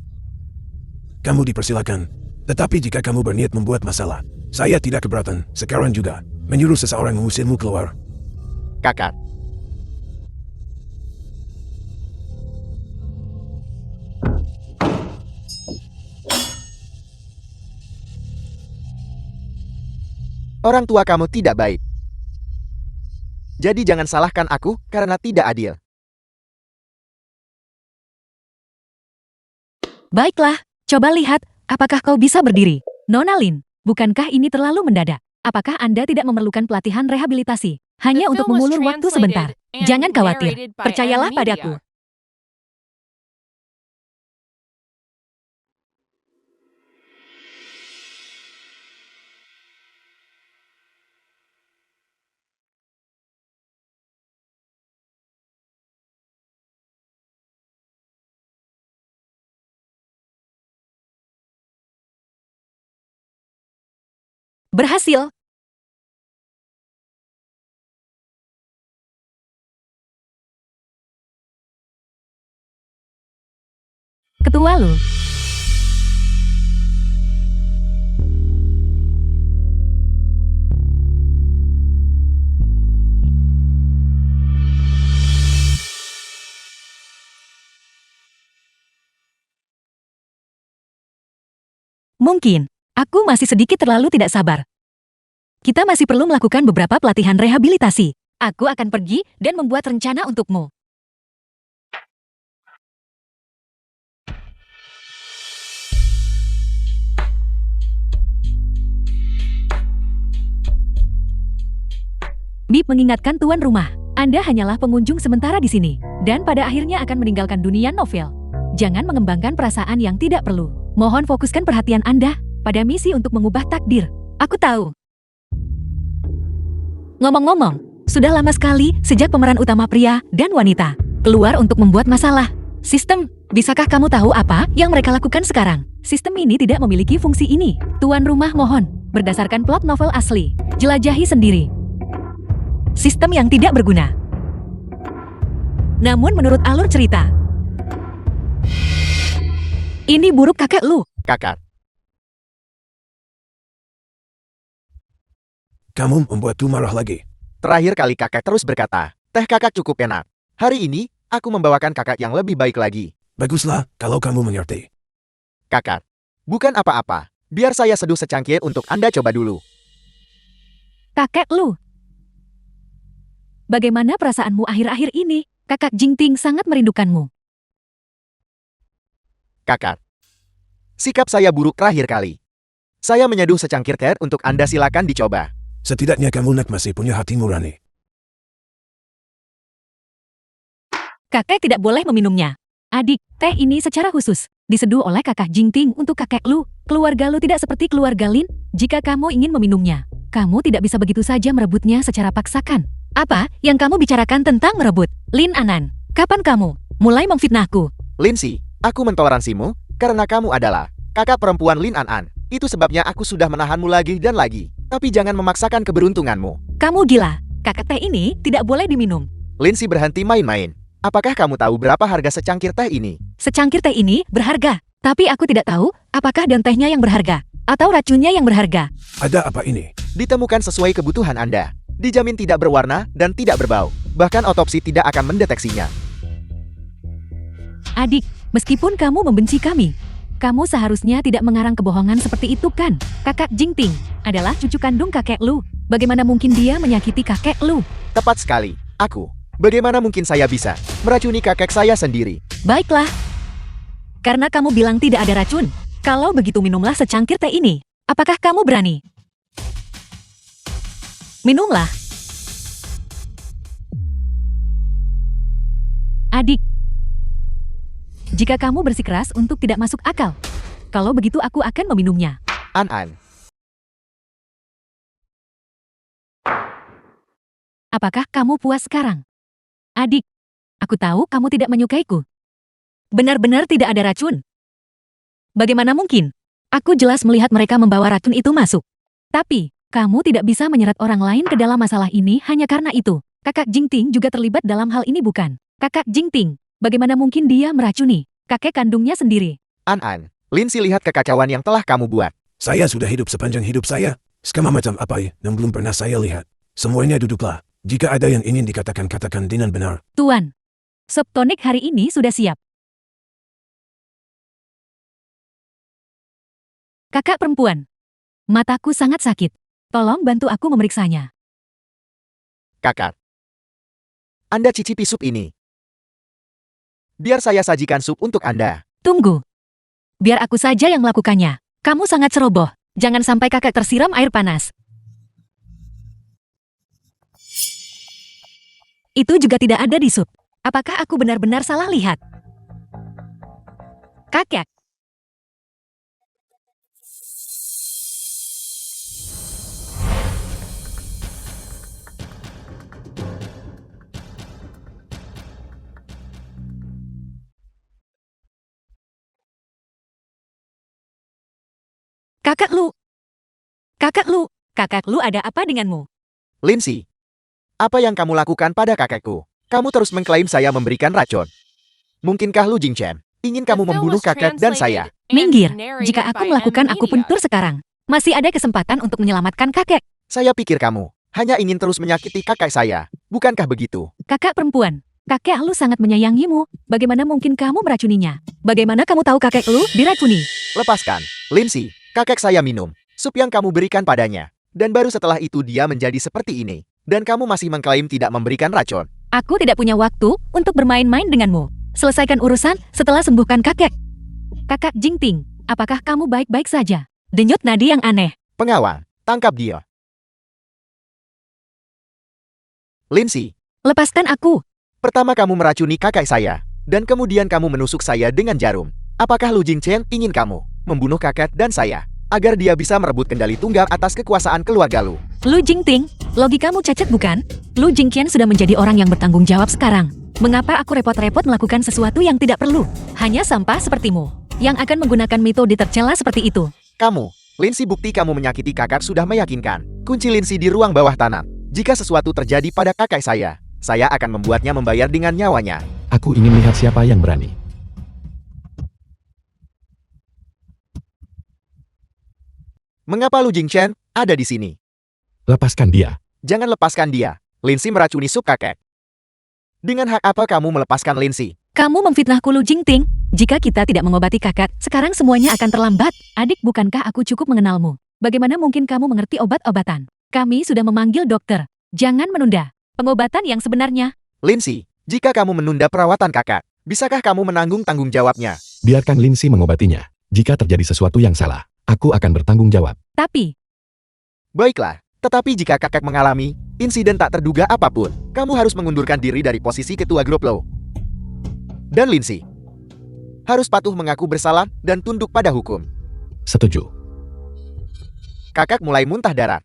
kamu dipersilakan. Tetapi jika kamu berniat membuat masalah, saya tidak keberatan. Sekarang juga menyuruh seseorang mengusirmu keluar. Kakak. Orang tua kamu tidak baik. Jadi jangan salahkan aku karena tidak adil. Baiklah, coba lihat, apakah kau bisa berdiri? Nona Lin, bukankah ini terlalu mendadak? Apakah Anda tidak memerlukan pelatihan rehabilitasi? Hanya The untuk film was mengulur waktu sebentar. translated and Jangan khawatir, narrated by percayalah M padaku. Media. Berhasil. Ketua Lu. Mungkin, aku masih sedikit terlalu tidak sabar. Kita masih perlu melakukan beberapa pelatihan rehabilitasi. Aku akan pergi dan membuat rencana untukmu. Bip mengingatkan tuan rumah, Anda hanyalah pengunjung sementara di sini, dan pada akhirnya akan meninggalkan dunia novel. Jangan mengembangkan perasaan yang tidak perlu. Mohon fokuskan perhatian Anda pada misi untuk mengubah takdir. Aku tahu. Ngomong-ngomong, sudah lama sekali sejak pemeran utama pria dan wanita keluar untuk membuat masalah. Sistem, bisakah kamu tahu apa yang mereka lakukan sekarang? Sistem ini tidak memiliki fungsi ini. Tuan rumah mohon, berdasarkan plot novel asli, jelajahi sendiri. Sistem yang tidak berguna. Namun menurut alur cerita, ini buruk kakek Lu. Kakak. Kamu membuatku marah lagi. Terakhir kali kakak terus berkata, teh kakak cukup enak. Hari ini, aku membawakan kakak yang lebih baik lagi. Baguslah kalau kamu mengerti. Kakak. Bukan apa-apa. Biar saya seduh secangkir untuk Anda coba dulu. Kakek Lu. Bagaimana perasaanmu akhir-akhir ini? Kakak Jingting sangat merindukanmu. Kakak. Sikap saya buruk terakhir kali. Saya menyeduh secangkir teh untuk Anda, silakan dicoba. Setidaknya kamu nak masih punya hati nurani. Kakek tidak boleh meminumnya. Adik, teh ini secara khusus diseduh oleh kakak Jingting untuk kakek Lu. Keluarga Lu tidak seperti keluarga Lin. Jika kamu ingin meminumnya, kamu tidak bisa begitu saja merebutnya secara paksakan. Apa yang kamu bicarakan tentang merebut? Lin Anan, kapan kamu mulai memfitnahku? Lindsay, aku mentoleransimu karena kamu adalah kakak perempuan Lin An. Itu sebabnya aku sudah menahanmu lagi dan lagi. Tapi jangan memaksakan keberuntunganmu. Kamu gila. Kakak teh ini tidak boleh diminum. Lindsay, berhenti main-main. Apakah kamu tahu berapa harga secangkir teh ini? Secangkir teh ini berharga. Tapi aku tidak tahu apakah dan tehnya yang berharga atau racunnya yang berharga. Ada apa ini? Ditemukan sesuai kebutuhan Anda. Dijamin tidak berwarna dan tidak berbau. Bahkan otopsi tidak akan mendeteksinya. Adik, meskipun kamu membenci kami, kamu seharusnya tidak mengarang kebohongan seperti itu kan? Kakak Jingting adalah cucu kandung kakek Lu. Bagaimana mungkin dia menyakiti kakek Lu? Tepat sekali. Aku. Bagaimana mungkin saya bisa meracuni kakek saya sendiri? Baiklah. Karena kamu bilang tidak ada racun. Kalau begitu minumlah secangkir teh ini. Apakah kamu berani? Minumlah. Adik. Jika kamu bersikeras untuk tidak masuk akal, kalau begitu aku akan meminumnya. An. Apakah kamu puas sekarang? Adik, Aku tahu kamu tidak menyukaiku. Benar-benar tidak ada racun. Bagaimana mungkin? Aku jelas melihat mereka membawa racun itu masuk. Tapi, kamu tidak bisa menyerat orang lain ke dalam masalah ini hanya karena itu. Kakak Jingting juga terlibat dalam hal ini bukan? Kakak Jingting, bagaimana mungkin dia meracuni kakek kandungnya sendiri? An, Lindsay lihat kekacauan yang telah kamu buat. Saya sudah hidup sepanjang hidup saya. Skema macam apa yang belum pernah saya lihat. Semuanya duduklah. Jika ada yang ingin dikatakan, katakan dengan benar. Tuan, sop tonik hari ini sudah siap. Kakak perempuan, mataku sangat sakit. Tolong bantu aku memeriksanya. Kakak. Anda cicipi sup ini. Biar saya sajikan sup untuk Anda. Tunggu. Biar aku saja yang melakukannya. Kamu sangat ceroboh. Jangan sampai kakak tersiram air panas. Itu juga tidak ada di sup. Apakah aku benar-benar salah lihat? Kakek. Kakak Lu. Kakak Lu. Kakak Lu ada apa denganmu? Lindsay. Apa yang kamu lakukan pada kakekku? Kamu terus mengklaim saya memberikan racun. Mungkinkah Lu Jingchen ingin kamu membunuh kakek dan saya? Minggir. Jika aku melakukan aku pun tur sekarang. Masih ada kesempatan untuk menyelamatkan kakek. Saya pikir kamu hanya ingin terus menyakiti kakek saya. Bukankah begitu? Kakak perempuan. Kakek Lu sangat menyayangimu. Bagaimana mungkin kamu meracuninya? Bagaimana kamu tahu kakek Lu diracuni? Lepaskan. Lindsay, kakek saya minum sup yang kamu berikan padanya. Dan baru setelah itu dia menjadi seperti ini. Dan kamu masih mengklaim tidak memberikan racun. Aku tidak punya waktu untuk bermain-main denganmu. Selesaikan urusan setelah sembuhkan kakek. Kakak Jingting, apakah kamu baik-baik saja? Denyut nadi yang aneh. Pengawal, tangkap dia. Lindsay, Lepaskan aku. pertama kamu meracuni kakek saya. Dan kemudian kamu menusuk saya dengan jarum. Apakah Lu Jingchen ingin kamu membunuh kakek dan saya? Agar dia bisa merebut kendali tunggal atas kekuasaan keluarga Lu. Lu Jingting, logikamu cacat bukan? Lu Jingqian sudah menjadi orang yang bertanggung jawab sekarang. Mengapa aku repot-repot melakukan sesuatu yang tidak perlu? Hanya sampah sepertimu, yang akan menggunakan metode tercela seperti itu. Kamu, Lindsay, bukti kamu menyakiti kakak sudah meyakinkan. Kunci Lindsay di ruang bawah tanah. Jika sesuatu terjadi pada kakak saya akan membuatnya membayar dengan nyawanya. Aku ingin melihat siapa yang berani. Mengapa Lu Jingchen ada di sini? Lepaskan dia. Jangan lepaskan dia. Lindsay meracuni sup kakek. Dengan hak apa kamu melepaskan Lindsay? Kamu memfitnahku Lu Jingting. Jika kita tidak mengobati kakak, sekarang semuanya akan terlambat. Adik, bukankah aku cukup mengenalmu? Bagaimana mungkin kamu mengerti obat-obatan? Kami sudah memanggil dokter. Jangan menunda pengobatan yang sebenarnya. Lindsay, jika kamu menunda perawatan kakak, bisakah kamu menanggung tanggung jawabnya? Biarkan Lindsay mengobatinya. Jika terjadi sesuatu yang salah, aku akan bertanggung jawab. Tapi, Baiklah, tetapi jika kakak mengalami insiden tak terduga apapun, kamu harus mengundurkan diri dari posisi ketua grup Lo. Dan Lindsay harus patuh mengaku bersalah dan tunduk pada hukum. Setuju. Kakak mulai muntah darah.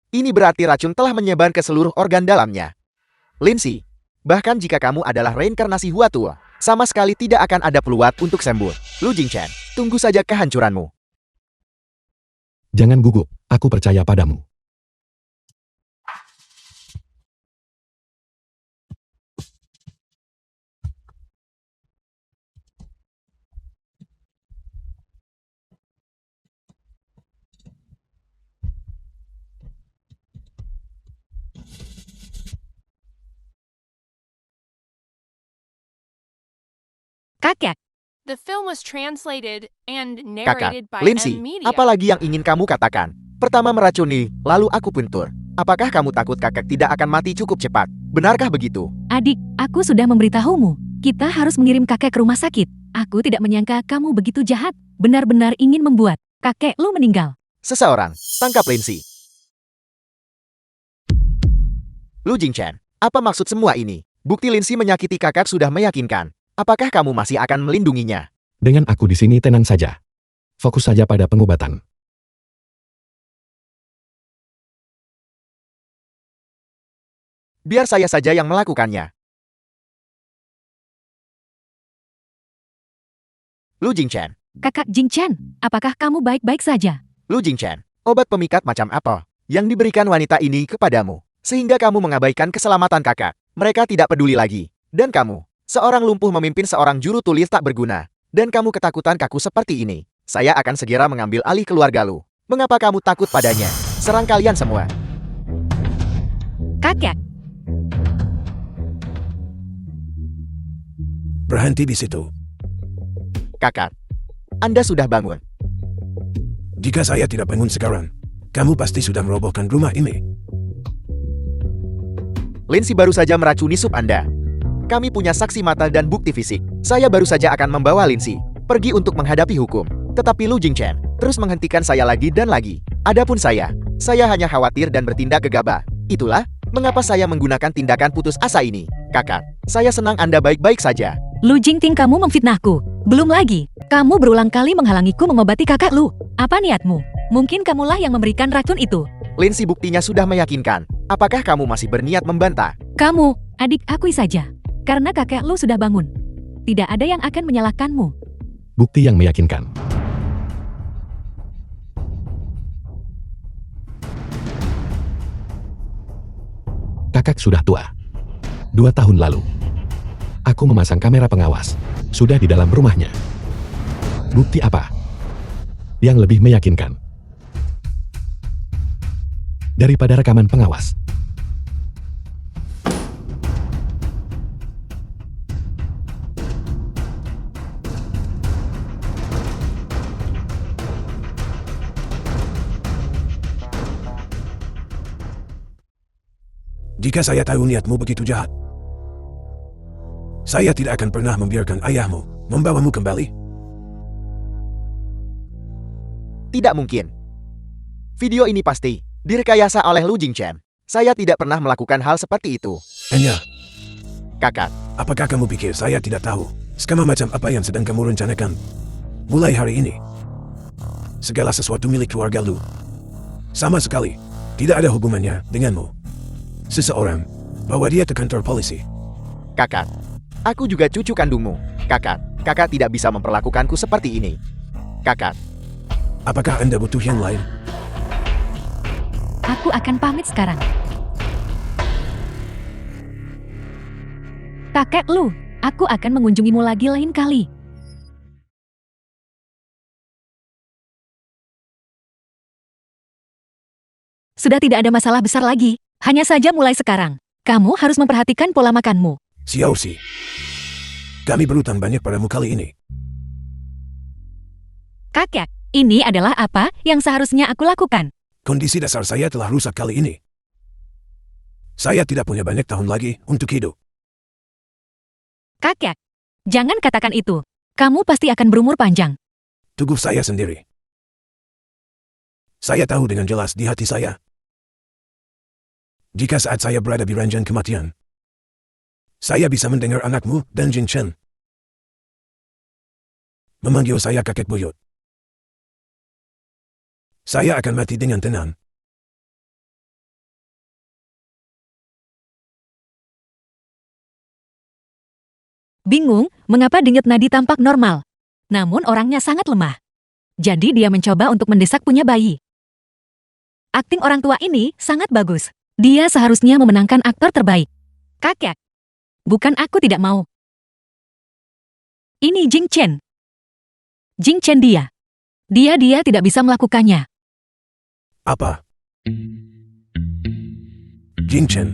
Ini berarti racun telah menyebar ke seluruh organ dalamnya. Lindsay, bahkan jika kamu adalah reinkarnasi Huatua, sama sekali tidak akan ada peluang untuk sembuh. Lu Jingchen, tunggu saja kehancuranmu. Jangan gugup, aku percaya padamu. kakek, The film was translated and Kakak, narrated by Lindsay, M Media. apalagi yang ingin kamu katakan? Pertama meracuni, lalu aku puntur. Apakah kamu takut kakek tidak akan mati cukup cepat? Benarkah begitu? adik, aku sudah memberitahumu. Kita harus mengirim kakek ke rumah sakit. Aku tidak menyangka kamu begitu jahat. Benar-benar ingin membuat kakek lu meninggal. Seseorang, tangkap Lindsay. Lu Jingchen, apa maksud semua ini? Bukti Lindsay menyakiti kakak sudah meyakinkan. Apakah kamu masih akan melindunginya? Dengan aku di sini tenang saja. Fokus saja pada pengobatan. Biar saya saja yang melakukannya. Lu Jingchen. Kakak Jingchen, apakah kamu baik-baik saja? Lu Jingchen, obat pemikat macam apa yang diberikan wanita ini kepadamu? Sehingga kamu mengabaikan keselamatan kakak. Mereka tidak peduli lagi. Dan kamu, seorang lumpuh memimpin seorang juru tulis tak berguna. Dan kamu ketakutan kaku seperti ini. Saya akan segera mengambil alih keluarga lu. Mengapa kamu takut padanya? Serang kalian semua. Kakek, Berhenti di situ. Kakak, Anda sudah bangun. Jika saya tidak bangun sekarang, kamu pasti sudah merobohkan rumah ini. Lindsay baru saja meracuni sup Anda. Kami punya saksi mata dan bukti fisik. Saya baru saja akan membawa Lindsay pergi untuk menghadapi hukum. Tetapi Lu Jingchen terus menghentikan saya lagi dan lagi. Adapun saya hanya khawatir dan bertindak gegabah. Itulah mengapa saya menggunakan tindakan putus asa ini. Kakak, saya senang Anda baik-baik saja. Lu Jingting, kamu memfitnahku. Belum lagi, kamu berulang kali menghalangiku mengobati kakak Lu. Apa niatmu? Mungkin kamulah yang memberikan racun itu. Lindsay, buktinya sudah meyakinkan. Apakah kamu masih berniat membantah? Kamu, adik, akui saja. Karena kakek Lu sudah bangun. Tidak ada yang akan menyalahkanmu. Bukti yang meyakinkan. Kakak sudah tua. 2 tahun lalu, aku memasang kamera pengawas. Sudah di dalam rumahnya. Bukti apa yang lebih meyakinkan daripada rekaman pengawas? Jika saya tahu niatmu begitu jahat, saya tidak akan pernah membiarkan ayahmu membawamu kembali. Tidak mungkin. Video ini pasti direkayasa oleh Lu Jingchen. Saya tidak pernah melakukan hal seperti itu. Hanya, Kakak, apakah kamu pikir saya tidak tahu skema macam apa yang sedang kamu rencanakan mulai hari ini? Segala sesuatu milik keluarga Lu sama sekali tidak ada hubungannya denganmu. Seseorang bawa dia ke kantor polisi. kakak. Aku juga cucu kandungmu. Kakak tidak bisa memperlakukanku seperti ini. Kakak, Apakah Anda butuh yang lain? Aku akan pamit sekarang. Kakek Lu, aku akan mengunjungimu lagi lain kali. Sudah tidak ada masalah besar lagi. Hanya saja mulai sekarang, kamu harus memperhatikan pola makanmu. Xiaoxi, kami berutang banyak padamu kali ini. Kakek, ini adalah apa yang seharusnya aku lakukan. Kondisi dasar saya telah rusak kali ini. Saya tidak punya banyak tahun lagi untuk hidup. Kakek, jangan katakan itu. Kamu pasti akan berumur panjang. Tubuh saya sendiri. Saya tahu dengan jelas di hati saya. Jika saat saya berada di ranjang kematian, saya bisa mendengar anakmu dan Jingchen memanggil saya kakek buyut. Saya akan mati dengan tenang. Bingung, mengapa denyut nadi tampak normal. Namun orangnya sangat lemah. Jadi dia mencoba untuk mendesak punya bayi. Akting orang tua ini sangat bagus. Dia seharusnya memenangkan aktor terbaik. Kakek, bukan aku tidak mau. Ini Jingchen. Jingchen dia. Dia tidak bisa melakukannya. Apa? Jingchen,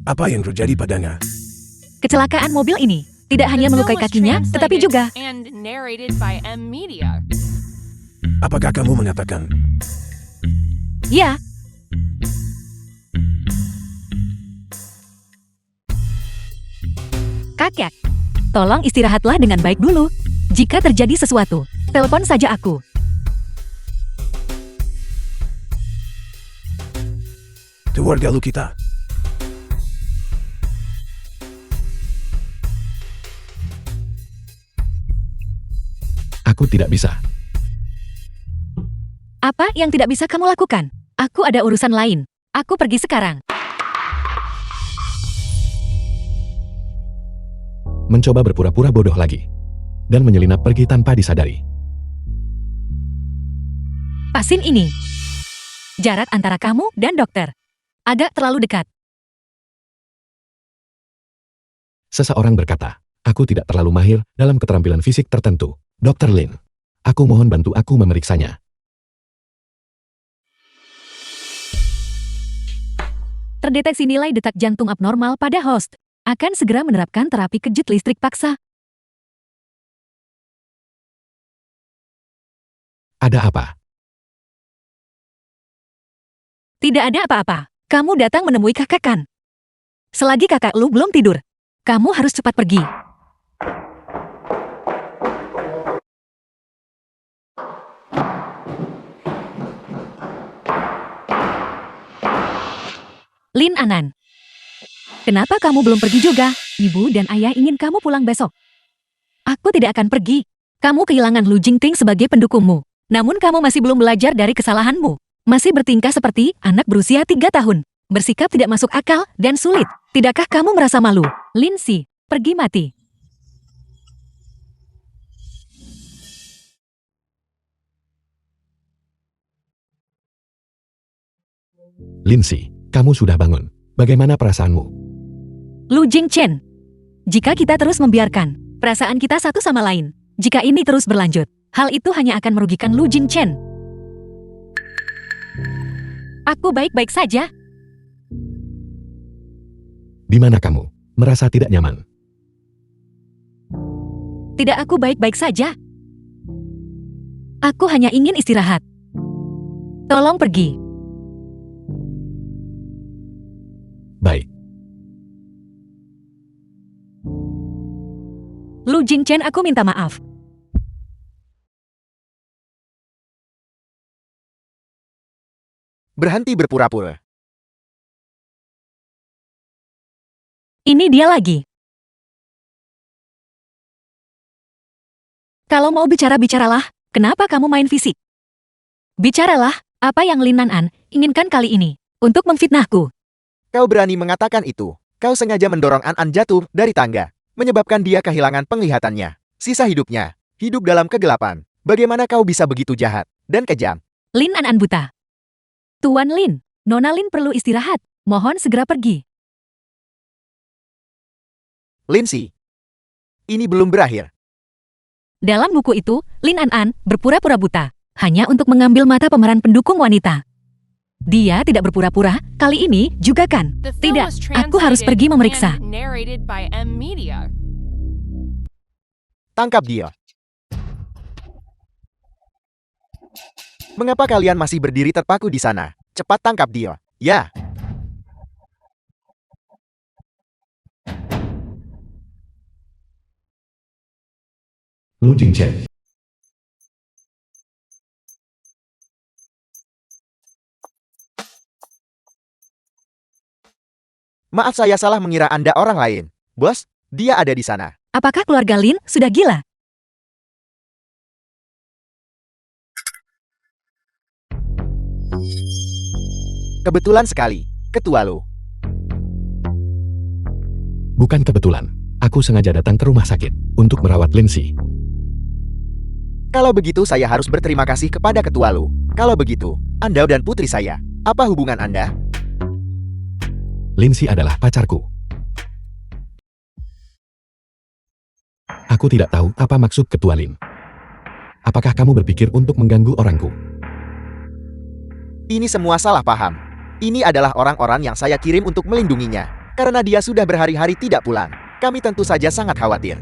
apa yang terjadi padanya? Kecelakaan mobil ini tidak hanya The melukai film was kakinya, tetapi translated juga and narrated by M Media. Apakah kamu mengatakan ya. Kakek, tolong istirahatlah dengan baik dulu. Jika terjadi sesuatu, telepon saja aku. keluarga lu kita? Aku tidak bisa. Apa yang tidak bisa kamu lakukan? Aku ada urusan lain. Aku pergi sekarang. Mencoba berpura-pura bodoh lagi. dan menyelinap pergi tanpa disadari. Pasin ini. Jarak antara kamu dan dokter agak terlalu dekat. Seseorang berkata, aku tidak terlalu mahir dalam keterampilan fisik tertentu. Dr. Lin, aku mohon bantu aku memeriksanya. Terdeteksi nilai detak jantung abnormal pada host. Akan segera menerapkan terapi kejut listrik paksa. Ada apa? Tidak ada apa-apa. Kamu datang menemui kakak kan? Selagi kakak lu belum tidur, kamu harus cepat pergi. Lin Anan. Kenapa kamu belum pergi juga? Ibu dan ayah ingin kamu pulang besok. Aku tidak akan pergi. Kamu kehilangan Lu Jingting sebagai pendukungmu. Namun kamu masih belum belajar dari kesalahanmu. Masih bertingkah seperti anak berusia 3 tahun. Bersikap tidak masuk akal dan sulit. Tidakkah kamu merasa malu? Lindsay, pergi mati. Lindsay, kamu sudah bangun. Bagaimana perasaanmu? Lu Jingchen. Jika kita terus membiarkan perasaan kita satu sama lain, jika ini terus berlanjut, hal itu hanya akan merugikan Lu Jingchen. Aku baik-baik saja. Di mana kamu? Merasa tidak nyaman? Tidak, aku baik-baik saja. Aku hanya ingin istirahat. Tolong pergi. Baik. Lu Jingchen, aku minta maaf. Berhenti berpura-pura. Ini dia lagi. Kalau mau bicara, bicaralah. Kenapa kamu main fisik? Bicaralah, apa yang Lin Nan inginkan kali ini untuk memfitnahku. Kau berani mengatakan itu. Kau sengaja mendorong An jatuh dari tangga, menyebabkan dia kehilangan penglihatannya. Sisa hidupnya, hidup dalam kegelapan. Bagaimana kau bisa begitu jahat dan kejam? Lin Nan buta. Tuan Lin, Nona Lin perlu istirahat. Mohon segera pergi. Lindsay, ini belum berakhir. Dalam buku itu, Lin An berpura-pura buta, hanya untuk mengambil mata pemeran pendukung wanita. Dia tidak berpura-pura, kali ini juga kan? The film Tidak, was aku harus pergi translated memeriksa. and narrated by M Media. Tangkap dia. Mengapa kalian masih berdiri terpaku di sana? Cepat tangkap dia. Ya. Lu Jingchen. Maaf, saya salah mengira Anda orang lain. Bos, dia ada di sana. Apakah keluarga Lin sudah gila? Kebetulan sekali, Ketua Lu. Bukan kebetulan. Aku sengaja datang ke rumah sakit untuk merawat Lindsay. Kalau begitu saya harus berterima kasih kepada Ketua Lu. Kalau begitu, Anda dan putri saya, apa hubungan Anda? Lindsay adalah pacarku. Aku tidak tahu apa maksud Ketua Lin. Apakah kamu berpikir untuk mengganggu orangku? Ini semua salah paham. Ini adalah orang-orang yang saya kirim untuk melindunginya. Karena dia sudah berhari-hari tidak pulang. Kami tentu saja sangat khawatir.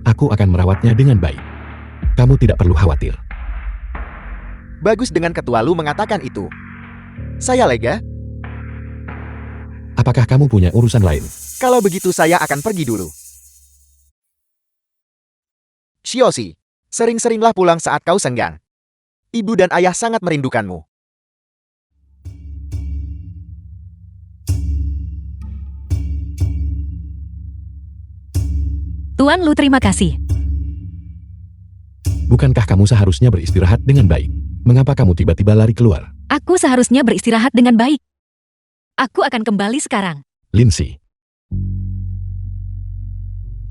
Aku akan merawatnya dengan baik. Kamu tidak perlu khawatir. Bagus dengan Ketua Lu mengatakan itu. Saya lega. Apakah kamu punya urusan lain? Kalau begitu saya akan pergi dulu. Xioshi, sering-seringlah pulang saat kau senggang. Ibu dan ayah sangat merindukanmu. Tuan Lu, terima kasih. Bukankah kamu seharusnya beristirahat dengan baik? Mengapa kamu tiba-tiba lari keluar? Aku seharusnya beristirahat dengan baik. Aku akan kembali sekarang. Lindsay.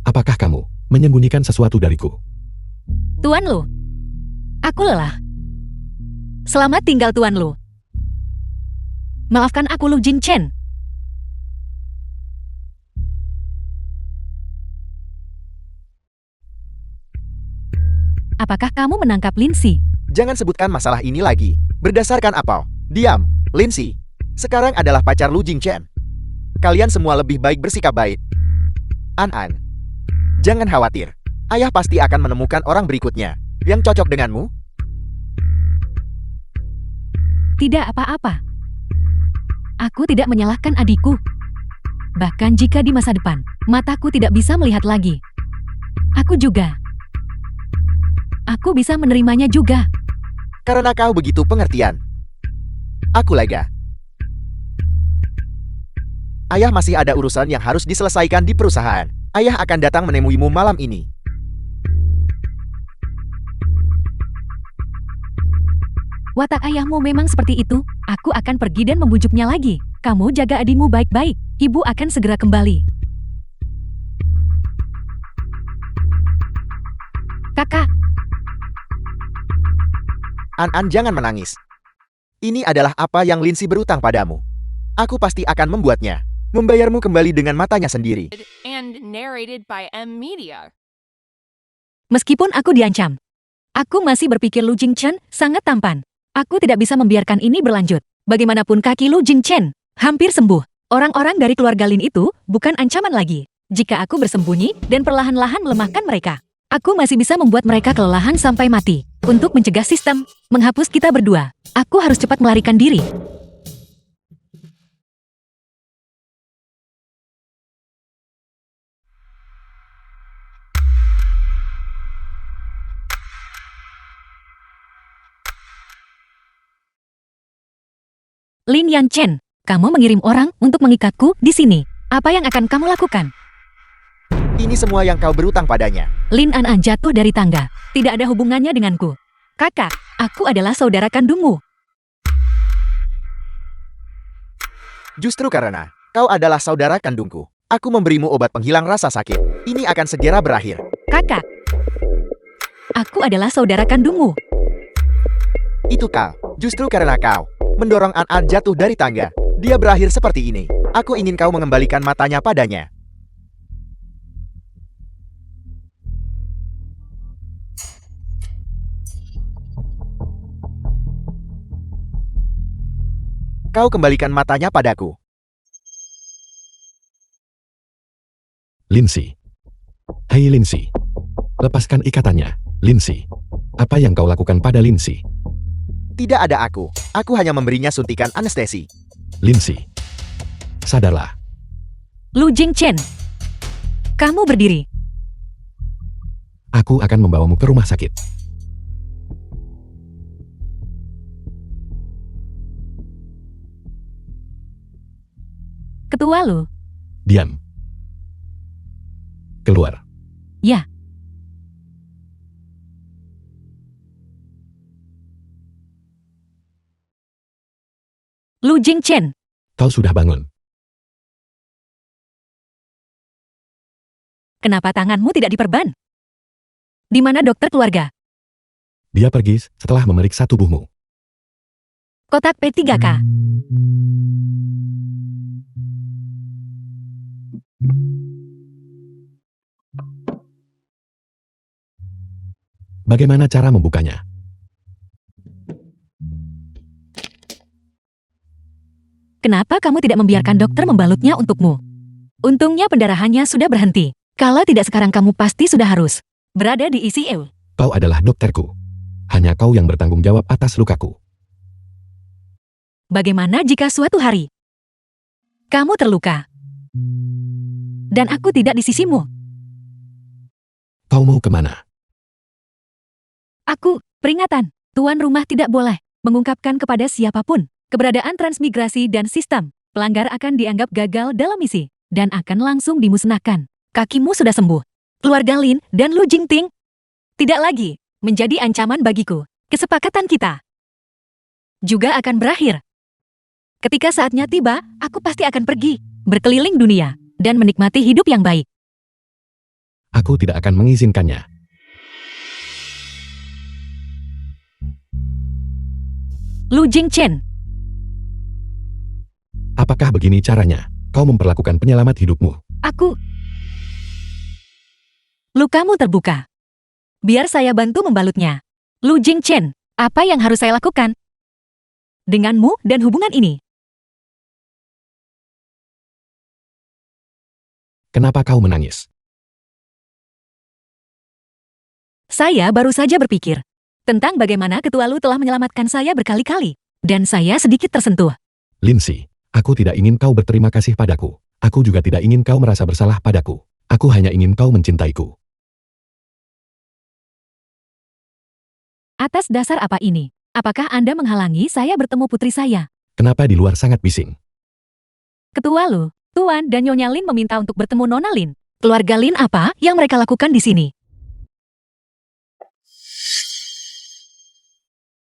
Apakah kamu menyembunyikan sesuatu dariku. Tuan Lu, aku lelah. Selamat tinggal Tuan Lu. Maafkan aku Lu Jingchen. Apakah kamu menangkap Lindsay? Jangan sebutkan masalah ini lagi. Berdasarkan apa? Diam, Lindsay. Sekarang adalah pacar Lu Jingchen. Kalian semua lebih baik bersikap baik. An-An, jangan khawatir. Ayah pasti akan menemukan orang berikutnya yang cocok denganmu. Tidak apa-apa. Aku tidak menyalahkan adikku. Bahkan jika di masa depan, mataku tidak bisa melihat lagi. Aku juga. Aku bisa menerimanya juga. Karena kau begitu pengertian. Aku lega. Ayah masih ada urusan yang harus diselesaikan di perusahaan. Ayah akan datang menemuimu malam ini. Watak ayahmu memang seperti itu. Aku akan pergi dan membujuknya lagi. Kamu jaga adikmu baik-baik. Ibu akan segera kembali. Kakak, An-An, jangan menangis. Ini adalah apa yang Lindsay berutang padamu. Aku pasti akan membuatnya. Membayarmu kembali dengan matanya sendiri. And narrated by M Media. meskipun aku diancam, aku masih berpikir Lu Jingchen sangat tampan. Aku tidak bisa membiarkan ini berlanjut. Bagaimanapun kaki Lu Jingchen hampir sembuh. Orang-orang dari keluarga Lin itu bukan ancaman lagi. Jika aku bersembunyi dan perlahan-lahan melemahkan mereka, aku masih bisa membuat mereka kelelahan sampai mati. Untuk mencegah sistem menghapus kita berdua, aku harus cepat melarikan diri. Lin Yanchen, kamu mengirim orang untuk mengikatku di sini. Apa yang akan kamu lakukan? Ini semua yang kau berutang padanya. Lin An jatuh dari tangga. Tidak ada hubungannya denganku. Kakak, aku adalah saudara kandungmu. Justru karena kau adalah saudara kandungku, aku memberimu obat penghilang rasa sakit. Ini akan segera berakhir. Kakak, aku adalah saudara kandungmu. Itu kau. Justru karena kau mendorong An-An jatuh dari tangga, dia berakhir seperti ini. Aku ingin kau mengembalikan matanya padanya. Kau kembalikan matanya padaku. Lindsay. Hai Lindsay. Lepaskan ikatannya, Lindsay. Apa yang kau lakukan pada Lindsay? Tidak ada aku. Aku hanya memberinya suntikan anestesi. Lindsay. Sadarlah. Lu Jingchen, kamu berdiri. Aku akan membawamu ke rumah sakit. Ketua Lu. Diam. Keluar. Ya. Lu Jingchen, Kau sudah bangun. kenapa tanganmu tidak diperban? Di mana dokter keluarga? Dia pergi setelah memeriksa tubuhmu. Kotak P3K. Bagaimana cara membukanya? Kenapa kamu tidak membiarkan dokter membalutnya untukmu? Untungnya pendarahannya sudah berhenti. Kalau tidak sekarang kamu pasti sudah harus berada di ICU. Kau adalah dokterku. Hanya kau yang bertanggung jawab atas lukaku. Bagaimana jika suatu hari kamu terluka dan aku tidak di sisimu? Kau mau kemana? Aku, peringatan, tuan rumah tidak boleh mengungkapkan kepada siapapun keberadaan transmigrasi dan sistem. Pelanggar akan dianggap gagal dalam misi dan akan langsung dimusnahkan. Kakimu sudah sembuh. Keluarga Lin dan Lu Jingting tidak lagi menjadi ancaman bagiku. Kesepakatan kita juga akan berakhir. Ketika saatnya tiba, aku pasti akan pergi, berkeliling dunia, dan menikmati hidup yang baik. Aku tidak akan mengizinkannya. Lu Jingchen, Apakah begini caranya? Kau memperlakukan penyelamat hidupmu. aku... Lukamu terbuka. Biar saya bantu membalutnya. Lu Jingchen, apa yang harus saya lakukan? Denganmu dan hubungan ini. Kenapa kau menangis? Saya baru saja berpikir tentang bagaimana ketua Lu telah menyelamatkan saya berkali-kali. Dan saya sedikit tersentuh. Lindsay, aku tidak ingin kau berterima kasih padaku. Aku juga tidak ingin kau merasa bersalah padaku. Aku hanya ingin kau mencintaiku. Atas dasar apa ini? Apakah Anda menghalangi saya bertemu putri saya? Kenapa di luar sangat bising? Ketua Lu, Tuan dan Nyonya Lin meminta untuk bertemu Nona Lin. Keluarga Lin apa yang mereka lakukan di sini?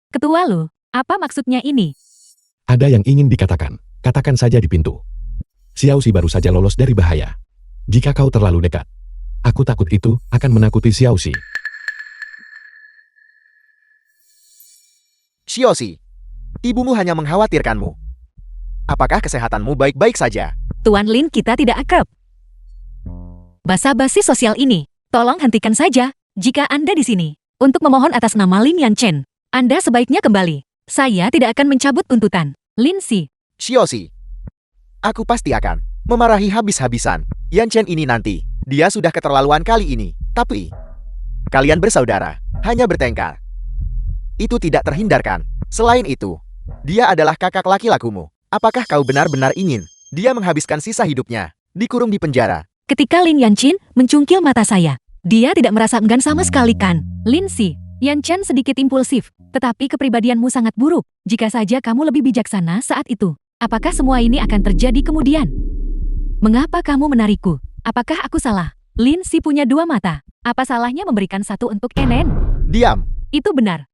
Ketua Lu, apa maksudnya ini? Ada yang ingin dikatakan. Katakan saja di pintu. Xiaoxi baru saja lolos dari bahaya. Jika kau terlalu dekat, aku takut itu akan menakuti Xiaoxi. Xiaoxi, ibumu hanya mengkhawatirkanmu. Apakah kesehatanmu baik-baik saja? Tuan Lin kita tidak akrab. Basa-basi sosial ini, tolong hentikan saja. Jika Anda di sini, untuk memohon atas nama Lin Yanchen, Anda sebaiknya kembali. Saya tidak akan mencabut tuntutan. Lindsay, Xiaoxi, aku pasti akan memarahi habis-habisan Yan Chen ini nanti. Dia sudah keterlaluan kali ini. Tapi, kalian bersaudara, hanya bertengkar. Itu tidak terhindarkan. Selain itu, dia adalah kakak laki-lakumu. Apakah kau benar-benar ingin dia menghabiskan sisa hidupnya dikurung di penjara? ketika Lin Yanchen mencungkil mata saya, dia tidak merasa enggan sama sekali kan? Lindsay, Yanchen sedikit impulsif, tetapi kepribadianmu sangat buruk. Jika saja kamu lebih bijaksana saat itu, apakah semua ini akan terjadi kemudian? Mengapa kamu menarikku? Apakah aku salah? Lindsay punya dua mata. Apa salahnya memberikan satu untuk Enen? Diam. Itu benar.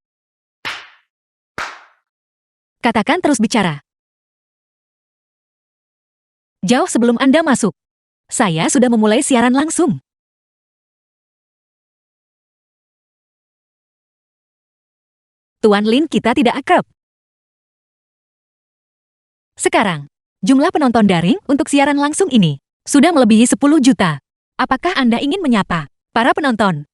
Katakan terus bicara. Jauh sebelum Anda masuk, saya sudah memulai siaran langsung. Tuan Lin kita tidak akrab. Sekarang, jumlah penonton daring untuk siaran langsung ini sudah melebihi 10 juta. Apakah Anda ingin menyapa para penonton?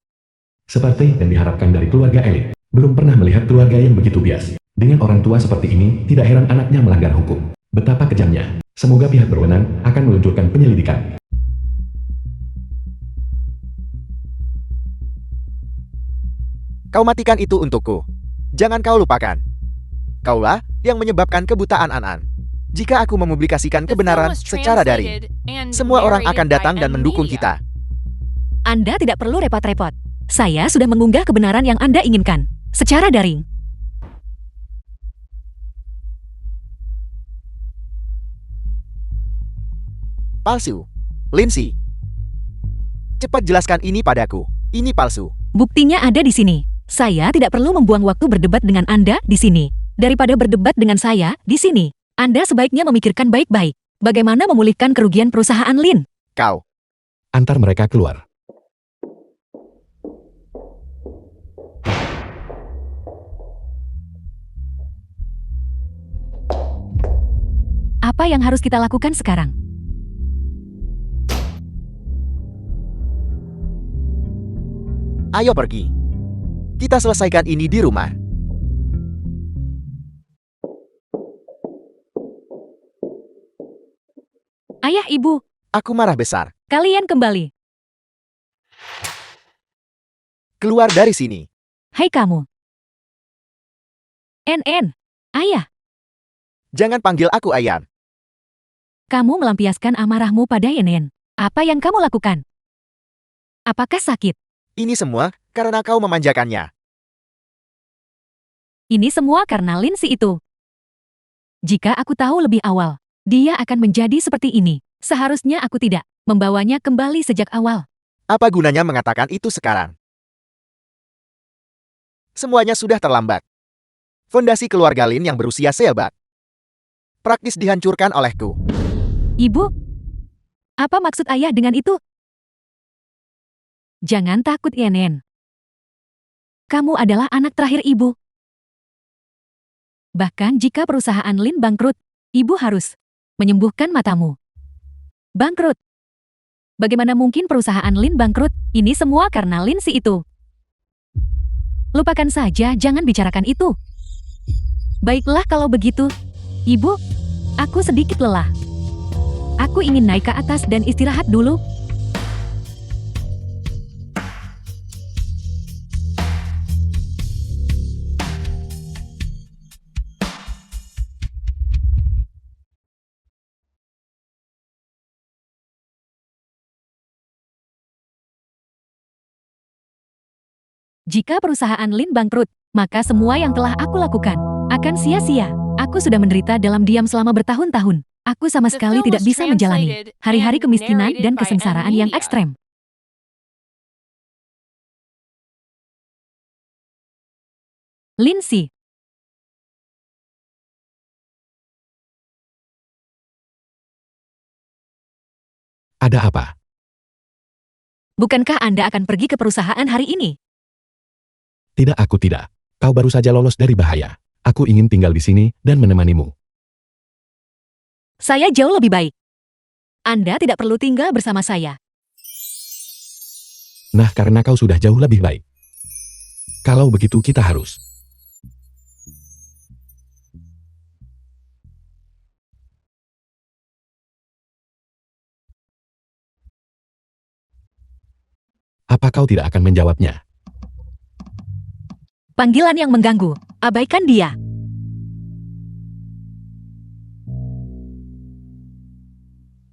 Seperti yang diharapkan dari keluarga elit. Belum pernah melihat keluarga yang begitu bias. Dengan orang tua seperti ini, tidak heran anaknya melanggar hukum. Betapa kejamnya. Semoga pihak berwenang akan meluncurkan penyelidikan. Kau matikan itu untukku. Jangan kau lupakan. Kaulah yang menyebabkan kebutaan An-An. Jika aku mempublikasikan The film kebenaran was secara daring, translated and semua orang narrated akan by datang dan M mendukung Media. kita. Anda tidak perlu repot-repot. Saya sudah mengunggah kebenaran yang Anda inginkan secara daring. Palsu. Lindsay. Cepat jelaskan ini padaku. Ini palsu. Buktinya ada di sini. Saya tidak perlu membuang waktu berdebat dengan Anda di sini. Daripada berdebat dengan saya di sini, Anda sebaiknya memikirkan baik-baik bagaimana memulihkan kerugian perusahaan Lin. Kau. Antar mereka keluar. Apa yang harus kita lakukan sekarang? Ayo pergi. Kita selesaikan ini di rumah. Ayah, ibu, Aku marah besar. kalian kembali. Keluar dari sini. Hai kamu. NN, ayah, Jangan panggil aku Ayan. kamu melampiaskan amarahmu pada NN. Apa yang kamu lakukan? Apakah sakit? Ini semua karena kau memanjakannya. Ini semua karena Lindsay itu. Jika aku tahu lebih awal, dia akan menjadi seperti ini. Seharusnya aku tidak membawanya kembali sejak awal. Apa gunanya mengatakan itu sekarang? Semuanya sudah terlambat. Fondasi keluarga Lin yang berusia seabad praktis dihancurkan olehku. Ibu, apa maksud ayah dengan itu? Jangan takut, Yenen. Kamu adalah anak terakhir ibu. Bahkan jika perusahaan Lin bangkrut, ibu harus menyembuhkan matamu. Bangkrut? Bagaimana mungkin perusahaan Lin bangkrut? Ini semua karena Lin si itu. Lupakan saja, jangan bicarakan itu. Baiklah kalau begitu. Ibu, aku sedikit lelah. Aku ingin naik ke atas dan istirahat dulu. Jika perusahaan Lin bangkrut, maka semua yang telah aku lakukan akan sia-sia. Aku sudah menderita dalam diam selama bertahun-tahun. Aku sama The sekali film tidak was bisa menjalani translated hari-hari and kemiskinan narrated dan by kesengsaraan yang M-Media. ekstrem. Lindsay, Ada apa? bukankah Anda akan pergi ke perusahaan hari ini? Tidak, aku tidak. Kau baru saja lolos dari bahaya. Aku ingin tinggal di sini dan menemanimu. Saya jauh lebih baik. Anda tidak perlu tinggal bersama saya. Nah, karena kau sudah jauh lebih baik. Kalau begitu kita harus. Apa kau tidak akan menjawabnya? Panggilan yang mengganggu. Abaikan dia.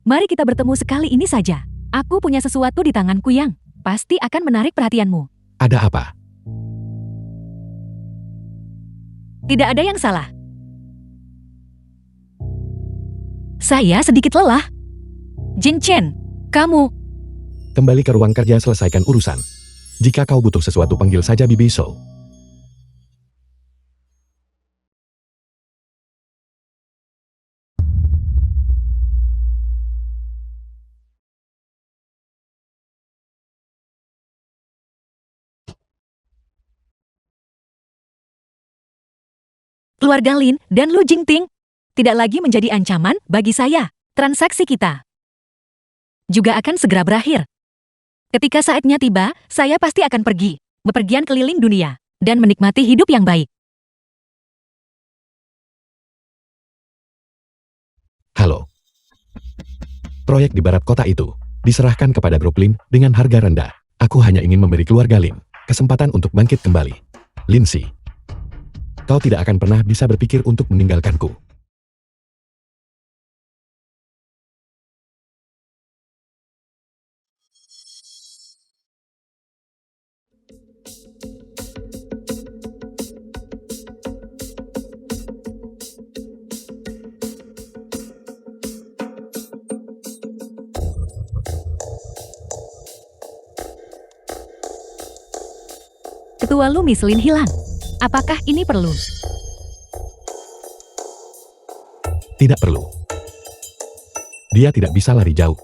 Mari kita bertemu sekali ini saja. Aku punya sesuatu di tanganku yang pasti akan menarik perhatianmu. Ada apa? Tidak ada yang salah. Saya sedikit lelah. Jin Chen, kamu. Kembali ke ruang kerja, selesaikan urusan. Jika kau butuh sesuatu, panggil saja Bibi So. Keluarga Lin dan Lu Jingting tidak lagi menjadi ancaman bagi saya. Transaksi kita juga akan segera berakhir. Ketika saatnya tiba, saya pasti akan pergi, bepergian keliling dunia, dan menikmati hidup yang baik. Halo. Proyek di barat kota itu diserahkan kepada grup Lin dengan harga rendah. Aku hanya ingin memberi keluarga Lin kesempatan untuk bangkit kembali. Lindsay, kau tidak akan pernah bisa berpikir untuk meninggalkanku. Ketua Lu Miss Lin hilang. Apakah ini perlu? Tidak perlu. Dia tidak bisa lari jauh.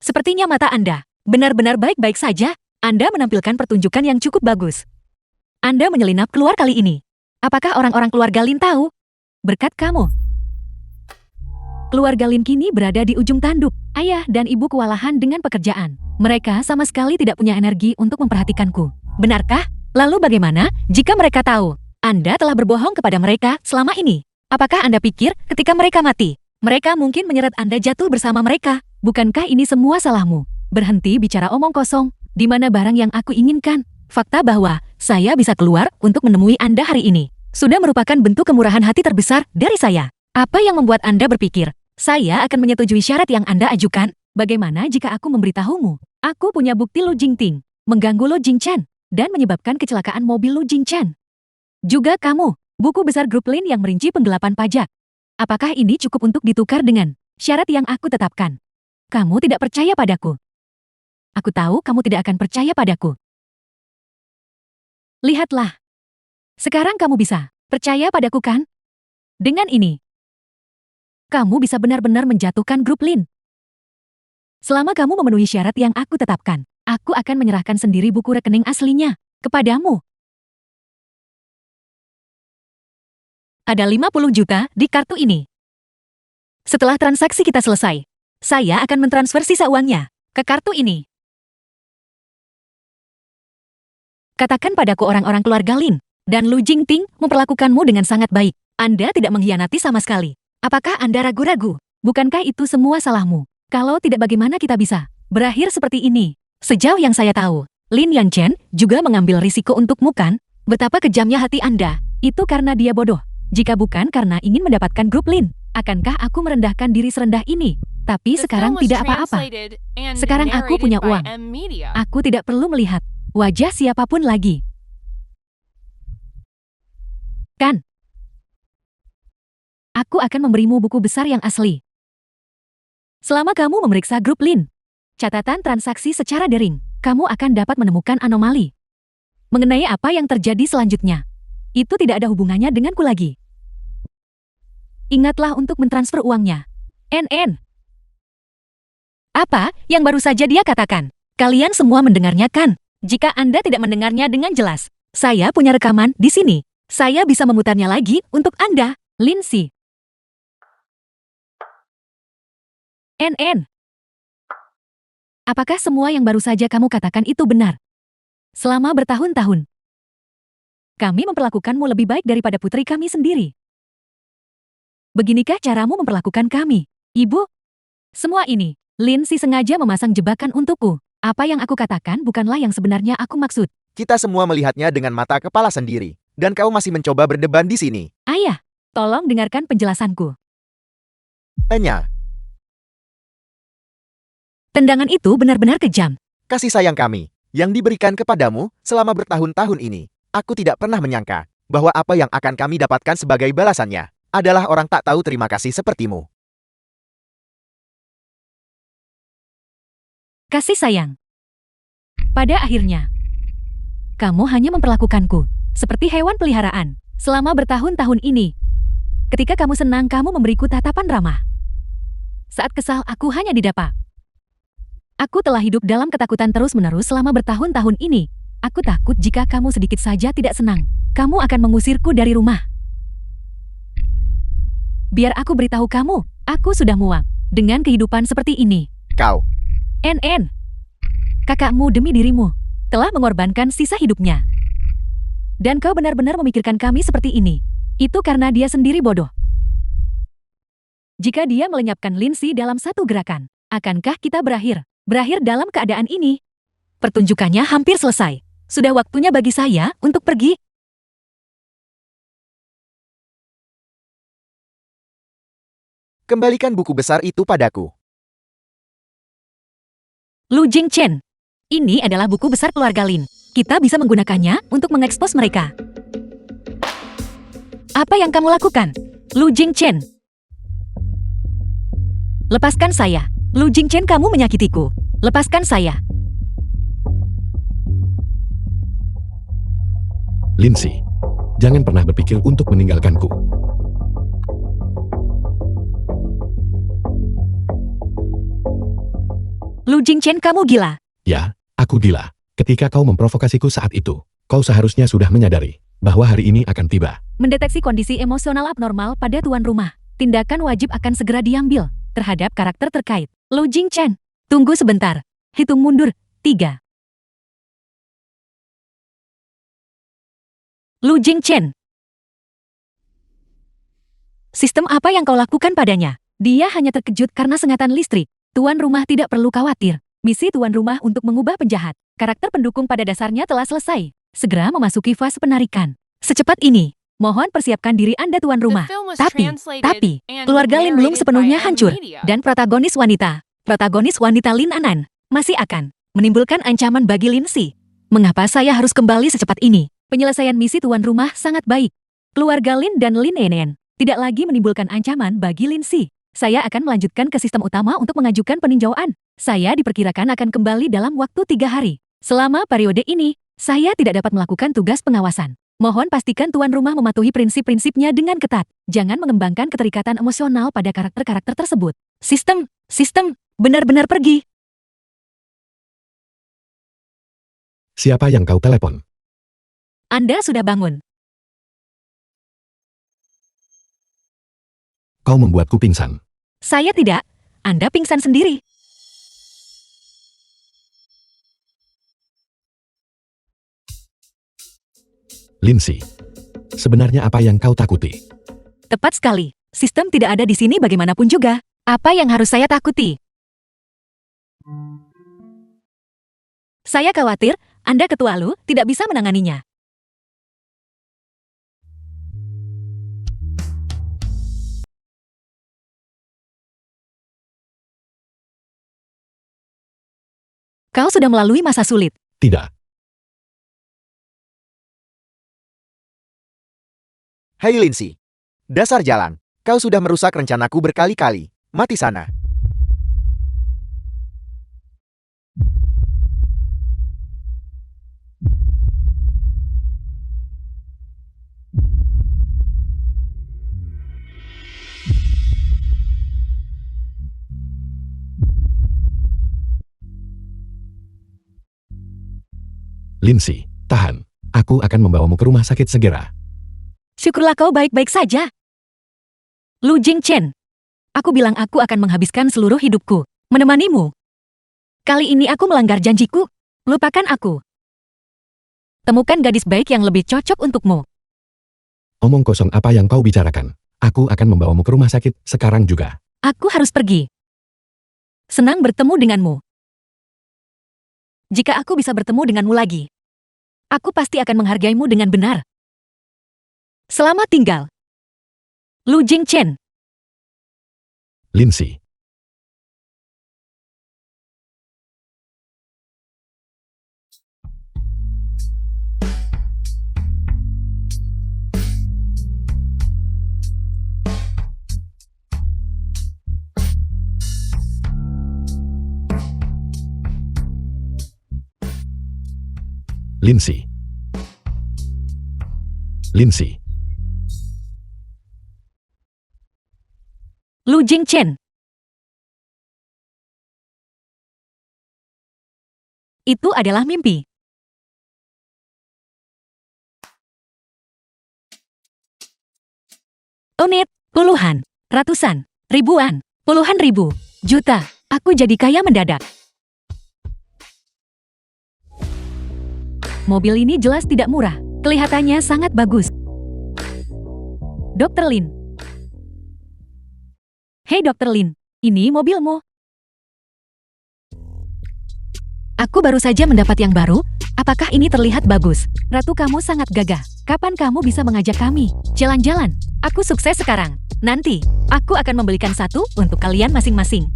Sepertinya mata Anda benar-benar baik-baik saja. Anda menampilkan pertunjukan yang cukup bagus. Anda menyelinap keluar kali ini. Apakah orang-orang keluarga Lin tahu? Berkat kamu. Keluarga Lin kini berada di ujung tanduk. Ayah dan ibu kewalahan dengan pekerjaan. Mereka sama sekali tidak punya energi untuk memperhatikanku. Benarkah? Lalu bagaimana jika mereka tahu Anda telah berbohong kepada mereka selama ini? Apakah Anda pikir ketika mereka mati, mereka mungkin menyeret Anda jatuh bersama mereka? Bukankah ini semua salahmu? Berhenti bicara omong kosong. Di mana barang yang aku inginkan? Fakta bahwa saya bisa keluar untuk menemui Anda hari ini sudah merupakan bentuk kemurahan hati terbesar dari saya. Apa yang membuat Anda berpikir saya akan menyetujui syarat yang Anda ajukan? Bagaimana jika aku memberitahumu? Aku punya bukti Lu Jingting mengganggu Lu Jingchen dan menyebabkan kecelakaan mobil Lu Jingchen. Juga kamu, buku besar grup Lin yang merinci penggelapan pajak. Apakah ini cukup untuk ditukar dengan syarat yang aku tetapkan? Kamu tidak percaya padaku. Aku tahu kamu tidak akan percaya padaku. Lihatlah. Sekarang kamu bisa percaya padaku kan? Dengan ini, kamu bisa benar-benar menjatuhkan grup Lin. Selama kamu memenuhi syarat yang aku tetapkan, aku akan menyerahkan sendiri buku rekening aslinya kepadamu. Ada 50 juta di kartu ini. Setelah transaksi kita selesai, saya akan mentransfer sisa uangnya ke kartu ini. Katakan padaku orang-orang keluarga Lin, dan Lu Jingting memperlakukanmu dengan sangat baik. Anda tidak mengkhianati sama sekali. Apakah Anda ragu-ragu? Bukankah itu semua salahmu? Kalau tidak, bagaimana kita bisa berakhir seperti ini? Sejauh yang saya tahu, Lin Yanchen juga mengambil risiko untukmu kan? Betapa kejamnya hati Anda. Itu karena dia bodoh. Jika bukan karena ingin mendapatkan grup Lin, akankah aku merendahkan diri serendah ini? Tapi The sekarang film was tidak apa-apa. translated and Sekarang aku narrated punya by uang. M-Media. Aku tidak perlu melihat wajah siapapun lagi. Kan? Aku akan memberimu buku besar yang asli. Selama kamu memeriksa grup Lin, catatan transaksi secara daring, kamu akan dapat menemukan anomali. Mengenai apa yang terjadi selanjutnya, itu tidak ada hubungannya denganku lagi. Ingatlah untuk mentransfer uangnya. NN. Apa yang baru saja dia katakan? Kalian semua mendengarnya kan? Jika Anda tidak mendengarnya dengan jelas, saya punya rekaman di sini. Saya bisa memutarnya lagi untuk Anda, Lindsay. NN. Apakah semua yang baru saja kamu katakan itu benar? Selama bertahun-tahun, kami memperlakukanmu lebih baik daripada putri kami sendiri. Beginikah caramu memperlakukan kami, Ibu? Semua ini, Lindsay sengaja memasang jebakan untukku. Apa yang aku katakan bukanlah yang sebenarnya aku maksud. Kita semua melihatnya dengan mata kepala sendiri. Dan kau masih mencoba berdeban di sini. Ayah, tolong dengarkan penjelasanku. Enya, Tendangan itu benar-benar kejam. kasih sayang kami, yang diberikan kepadamu selama bertahun-tahun ini. Aku tidak pernah menyangka bahwa apa yang akan kami dapatkan sebagai balasannya adalah orang tak tahu terima kasih sepertimu. Kasih sayang. Pada akhirnya, kamu hanya memperlakukanku seperti hewan peliharaan selama bertahun-tahun ini. Ketika kamu senang, kamu memberiku tatapan ramah. Saat kesal, aku hanya didapa. Aku telah hidup dalam ketakutan terus-menerus selama bertahun-tahun ini. Aku takut jika kamu sedikit saja tidak senang, kamu akan mengusirku dari rumah. Biar aku beritahu kamu, aku sudah muak dengan kehidupan seperti ini. Kau, NN. Kakakmu demi dirimu telah mengorbankan sisa hidupnya. Dan kau benar-benar memikirkan kami seperti ini. Itu karena dia sendiri bodoh. Jika dia melenyapkan Lindsay dalam satu gerakan, akankah kita berakhir dalam keadaan ini? Pertunjukannya hampir selesai. Sudah waktunya bagi saya untuk pergi. kembalikan buku besar itu padaku. Lu Jingchen. Ini adalah buku besar keluarga Lin. Kita bisa menggunakannya untuk mengekspos mereka. Apa yang kamu lakukan, Lu Jingchen? Lepaskan saya. Lu Jingchen, kamu menyakitiku. Lepaskan saya. Lindsay, jangan pernah berpikir untuk meninggalkanku. Lu Jingchen, kamu gila. Ya, aku gila. Ketika kau memprovokasiku saat itu, kau seharusnya sudah menyadari bahwa hari ini akan tiba. Mendeteksi kondisi emosional abnormal pada tuan rumah. Tindakan wajib akan segera diambil terhadap karakter terkait. Lu Jingchen, tunggu sebentar. Hitung mundur. 3. Lu Jingchen. Sistem apa yang kau lakukan padanya? Dia hanya terkejut karena sengatan listrik. Tuan rumah tidak perlu khawatir. Misi tuan rumah untuk mengubah penjahat. Karakter pendukung pada dasarnya telah selesai. Segera memasuki fase penarikan. Secepat ini. Mohon persiapkan diri Anda tuan rumah. The film was Tapi, translated and keluarga Lin belum narrated sepenuhnya by hancur. M-Media. Dan protagonis wanita Lin Anan, masih akan menimbulkan ancaman bagi Lindsay. Mengapa saya harus kembali secepat ini? Penyelesaian misi tuan rumah sangat baik. Keluarga Lin dan Lin Enen tidak lagi menimbulkan ancaman bagi Lindsay. Saya akan melanjutkan ke sistem utama untuk mengajukan peninjauan. Saya diperkirakan akan kembali dalam waktu 3 hari. Selama periode ini, Saya tidak dapat melakukan tugas pengawasan. Mohon pastikan tuan rumah mematuhi prinsip-prinsipnya dengan ketat. Jangan mengembangkan keterikatan emosional pada karakter-karakter tersebut. Sistem, benar-benar pergi. Siapa yang kau telepon? Anda sudah bangun. Kau membuatku pingsan. Saya tidak. Anda pingsan sendiri. Lindsay, sebenarnya apa yang kau takuti? Tepat sekali. Sistem tidak ada di sini bagaimanapun juga. Apa yang harus saya takuti? Saya khawatir Anda ketua Lu tidak bisa menanganinya. Kau sudah melalui masa sulit. Tidak. Hai Lindsay. Dasar jalan. Kau sudah merusak rencanaku berkali-kali. Mati sana. Lindsay, tahan. Aku akan membawamu ke rumah sakit segera. Syukurlah kau baik-baik saja. Lu Jingchen. Aku bilang aku akan menghabiskan seluruh hidupku menemanimu. Kali ini aku melanggar janjiku. Lupakan aku. Temukan gadis baik yang lebih cocok untukmu. Omong kosong apa yang kau bicarakan. Aku akan membawamu ke rumah sakit sekarang juga. Aku harus pergi. Senang bertemu denganmu. Jika aku bisa bertemu denganmu lagi, aku pasti akan menghargaimu dengan benar. Selamat tinggal. Lu Jingchen. Lindsay. Lindsay. Lindsay. Lu Jingchen. Itu adalah mimpi. Unit, puluhan, ratusan, ribuan, puluhan ribu, juta. Aku jadi kaya mendadak. Mobil ini jelas tidak murah. Kelihatannya sangat bagus. Dr. Lin. Hei Dr. Lin, ini mobilmu. Aku baru saja mendapat yang baru. Apakah ini terlihat bagus? Ratu, kamu sangat gagah. Kapan kamu bisa mengajak kami jalan-jalan? Aku sukses sekarang. Nanti, aku akan membelikan satu untuk kalian masing-masing.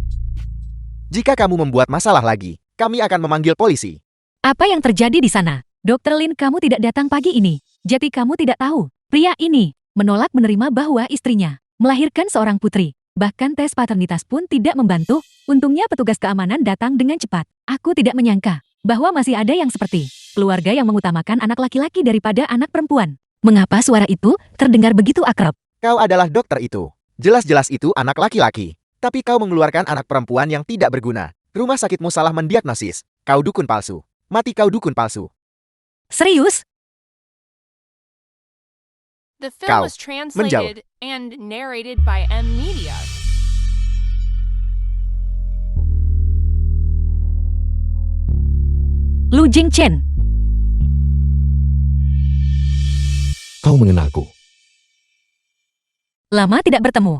Jika kamu membuat masalah lagi, kami akan memanggil polisi. Apa yang terjadi di sana? Dr. Lin, kamu tidak datang pagi ini. Jadi kamu tidak tahu. Pria ini menolak menerima bahwa istrinya melahirkan seorang putri. Bahkan tes paternitas pun tidak membantu. Untungnya petugas keamanan datang dengan cepat. Aku tidak menyangka bahwa masih ada yang seperti keluarga yang mengutamakan anak laki-laki daripada anak perempuan. Mengapa suara itu terdengar begitu akrab? Kau adalah dokter itu. Jelas-jelas itu anak laki-laki. Tapi kau mengeluarkan anak perempuan yang tidak berguna. Rumah sakitmu salah mendiagnosis. Kau dukun palsu. Mati kau dukun palsu. Serius? The film Kau was translated and narrated by M Media. Lu Jingchen. Kau mengenalku. Lama tidak bertemu.